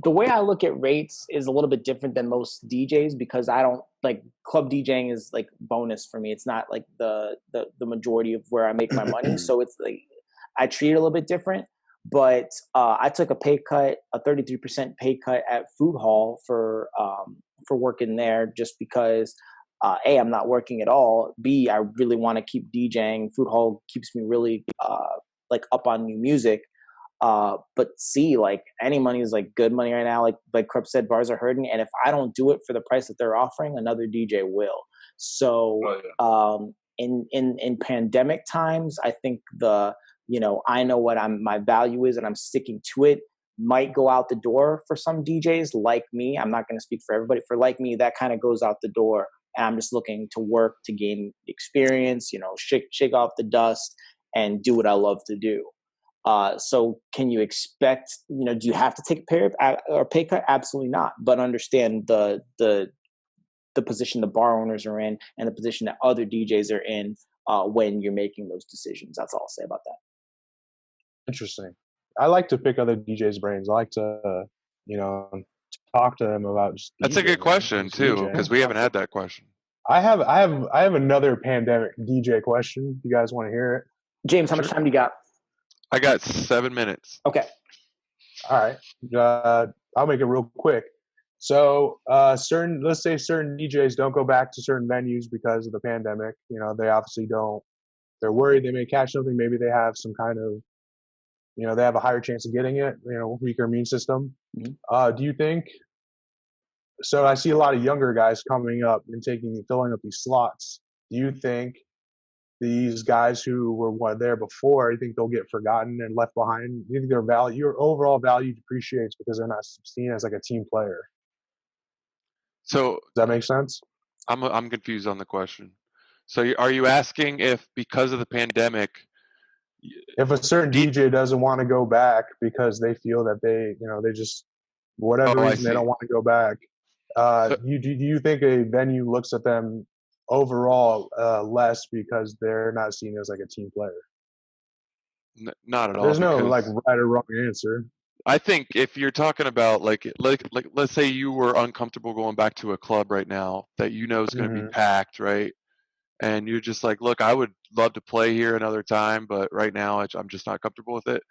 S1: The way I look at rates is a little bit different than most DJs, because I don't like, club DJing is like bonus for me. It's not like the majority of where I make my money. So it's like I treat it a little bit different. But I took a pay cut, a 33% pay cut at Food Hall for working there, just because A, I'm not working at all. B, I really want to keep DJing. Food Hall keeps me really like up on new music. But C, like, any money is like good money right now. Like Krupp said, bars are hurting, and if I don't do it for the price that they're offering, another DJ will. So in pandemic times, I think I know what my value is, and I'm sticking to it, might go out the door for some DJs like me. I'm not going to speak for everybody. For like me, that kind of goes out the door, and I'm just looking to work to gain experience, shake off the dust and do what I love to do. So can you expect, do you have to take a pay cut? Absolutely not. But understand the position the bar owners are in, and the position that other DJs are in when you're making those decisions. That's all I'll say about that.
S2: Interesting. I like to pick other DJs' brains. I like to, talk to them about just
S3: That's a good question too, because we haven't had that question.
S2: I have another pandemic DJ question. If you guys want to hear it,
S1: James, how much time do you got?
S3: I got 7 minutes.
S1: Okay.
S2: All right. I'll make it real quick. So let's say certain DJs don't go back to certain venues because of the pandemic. They obviously don't. They're worried they may catch something. Maybe they have some kind of, they have a higher chance of getting it, weaker immune system. Mm-hmm. Do you think, so I see a lot of younger guys coming up and filling up these slots. Do you think these guys who were there before, you think they'll get forgotten and left behind? Do you think your overall value depreciates because they're not seen as like a team player?
S3: So
S2: does that make sense?
S3: I'm confused on the question. So are you asking if, because of the pandemic,
S2: if a certain DJ doesn't want to go back because they feel that they just, whatever reason, they don't want to go back, do you think a venue looks at them overall less because they're not seen as like a team player?
S3: Not at all.
S2: There's no like right or wrong answer.
S3: I think if you're talking about like let's say you were uncomfortable going back to a club right now that is going to be packed, right? And you're just like, look, I would love to play here another time, but right now I'm just not comfortable with it.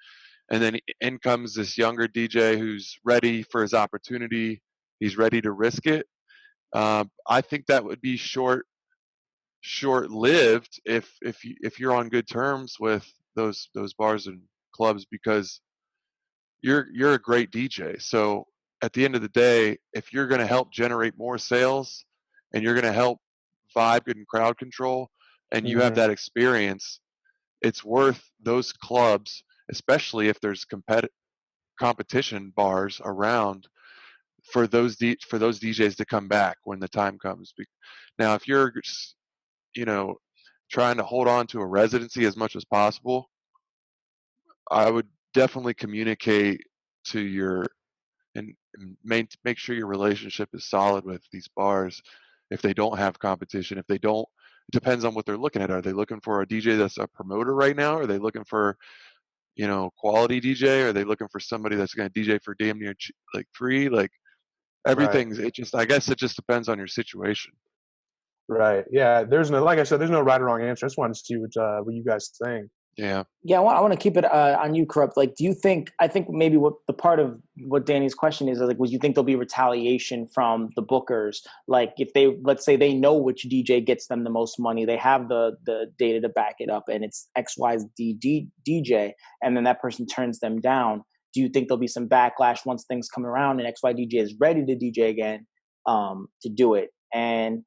S3: And then in comes this younger DJ who's ready for his opportunity. He's ready to risk it. I think that would be short-lived if you're on good terms with those bars and clubs, because you're a great DJ. So at the end of the day, if you're going to help generate more sales and you're going to help vibe and crowd control, and you have that experience, it's worth those clubs, especially if there's competition bars around, for those DJs to come back when the time comes. Now, if you're just, trying to hold on to a residency as much as possible, I would definitely communicate to and make sure your relationship is solid with these bars. If they don't have competition, it depends on what they're looking at. Are they looking for a DJ that's a promoter right now? Are they looking for, quality DJ? Are they looking for somebody that's going to DJ for damn near like free? Like, everything's, I guess it just depends on your situation.
S2: Right. Yeah. Like I said, there's no right or wrong answer. I just wanted to see what you guys think.
S3: Yeah.
S1: Yeah. I want to keep it on you, Corrupt. Like, do you think, I think maybe what the part of what Danny's question is like, would you think there'll be retaliation from the bookers? Like if they, let's say they know which DJ gets them the most money, they have the data to back it up and it's XYZ DJ, and then that person turns them down. Do you think there'll be some backlash once things come around and XY DJ is ready to DJ again to do it? And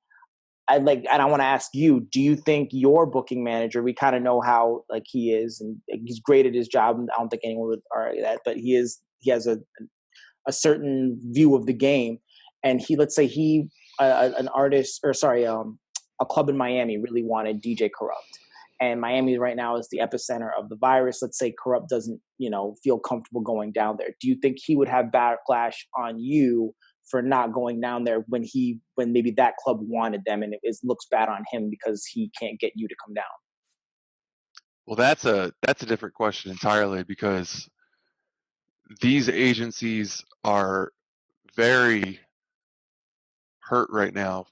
S1: I want to ask you, do you think your booking manager, we kind of know how like he is and he's great at his job. I don't think anyone would argue that, but he has a certain view of the game. And let's say an artist a club in Miami really wanted DJ Corrupt. And Miami right now is the epicenter of the virus. Let's say Corrupt doesn't, feel comfortable going down there. Do you think he would have backlash on you for not going down there when maybe that club wanted them, and it looks bad on him because he can't get you to come down?
S3: Well, that's a different question entirely, because these agencies are very hurt right now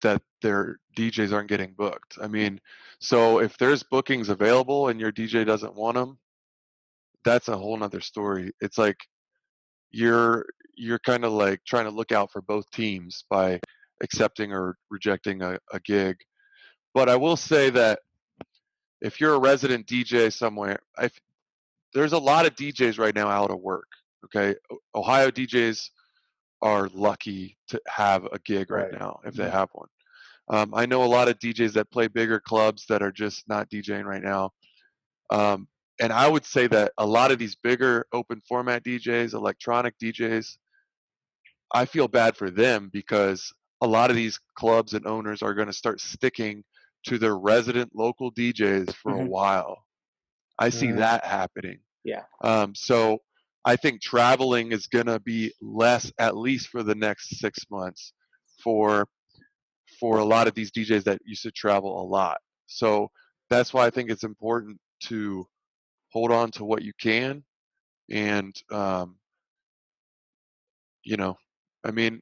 S3: that their DJs aren't getting booked. I mean, so if there's bookings available and your DJ doesn't want them, that's a whole nother story. It's like you're kind of like trying to look out for both teams by accepting or rejecting a gig. But I will say that if you're a resident DJ somewhere, there's a lot of DJs right now out of work. Okay, Ohio DJs are lucky to have a gig right now if they have one. I know a lot of DJs that play bigger clubs that are just not DJing right now. And I would say that a lot of these bigger open format DJs, electronic DJs, I feel bad for them, because a lot of these clubs and owners are going to start sticking to their resident local DJs for a while. I see that happening.
S1: Yeah.
S3: So I think traveling is going to be less, at least for the next 6 months, for a lot of these DJs that used to travel a lot. So that's why I think it's important to hold on to what you can. And, I mean,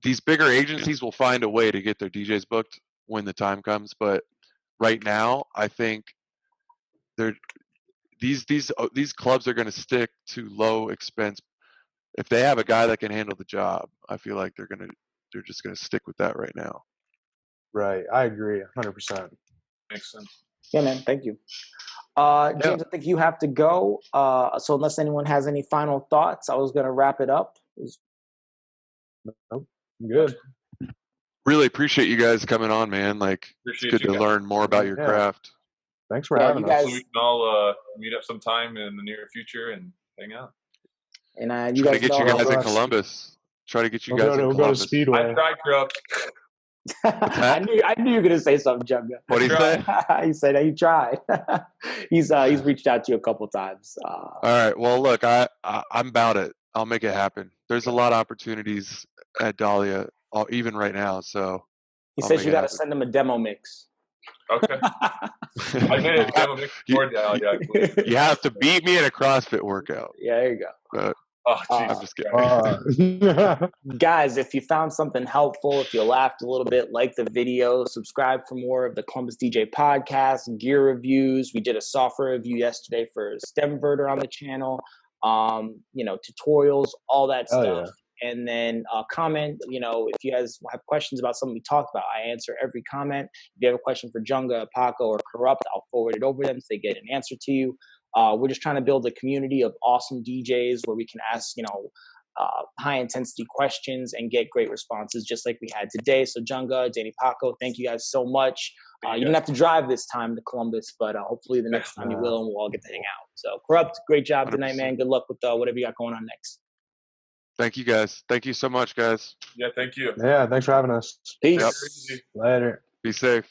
S3: these bigger agencies will find a way to get their DJs booked when the time comes. But right now, I think these clubs are going to stick to low expense. If they have a guy that can handle the job, I feel like they're just going to stick with that right now.
S2: Right. I agree 100%.
S4: Makes sense.
S1: Yeah, man. Thank you. James, I think you have to go. So unless anyone has any final thoughts, I was going to wrap it up.
S2: Nope. I'm good.
S3: Really appreciate you guys coming on, man. Like,
S4: Appreciate
S3: it's good to learn more about your craft.
S2: Thanks for having us.
S4: So we can all meet up sometime in the near future and hang out.
S1: And
S3: you guys get you guys in Columbus. Try to get you guys in Columbus.
S2: We'll go to Speedway.
S4: I tried, Corrupt.
S1: I knew you were gonna say something, Junga.
S3: What did he say?
S1: He said he tried. He's reached out to you a couple times.
S3: All right. Well, look, I'm about it. I'll make it happen. There's a lot of opportunities at Dahlia, even right now. So
S1: he says you got to send him a demo mix.
S4: Okay. I made a demo mix for Dahlia.
S3: You have to beat me in a CrossFit workout.
S1: Yeah, there you go.
S3: But,
S4: I'm
S3: just kidding.
S1: Guys, if you found something helpful, if you laughed a little bit, like the video, subscribe for more of the Columbus DJ podcast, gear reviews. We did a software review yesterday for Stemverter on the channel. Tutorials, all that stuff. Yeah. And then comment, if you guys have questions about something we talked about, I answer every comment. If you have a question for Junga, Paco, or Corrupt, I'll forward it over them so they get an answer to you. We're just trying to build a community of awesome DJs where we can ask, high intensity questions and get great responses just like we had today. So Junga, Danny, Paco, thank you guys so much. You didn't have to drive this time to Columbus, but hopefully the next time you will, and we'll all get to hang out. So Corrupt, great job 100%. Tonight, man. Good luck with whatever you got going on next.
S3: Thank you, guys. Thank you so much, guys.
S4: Yeah, thank you.
S2: Yeah, thanks for having us.
S1: Peace.
S2: Yep. Later.
S3: Be safe.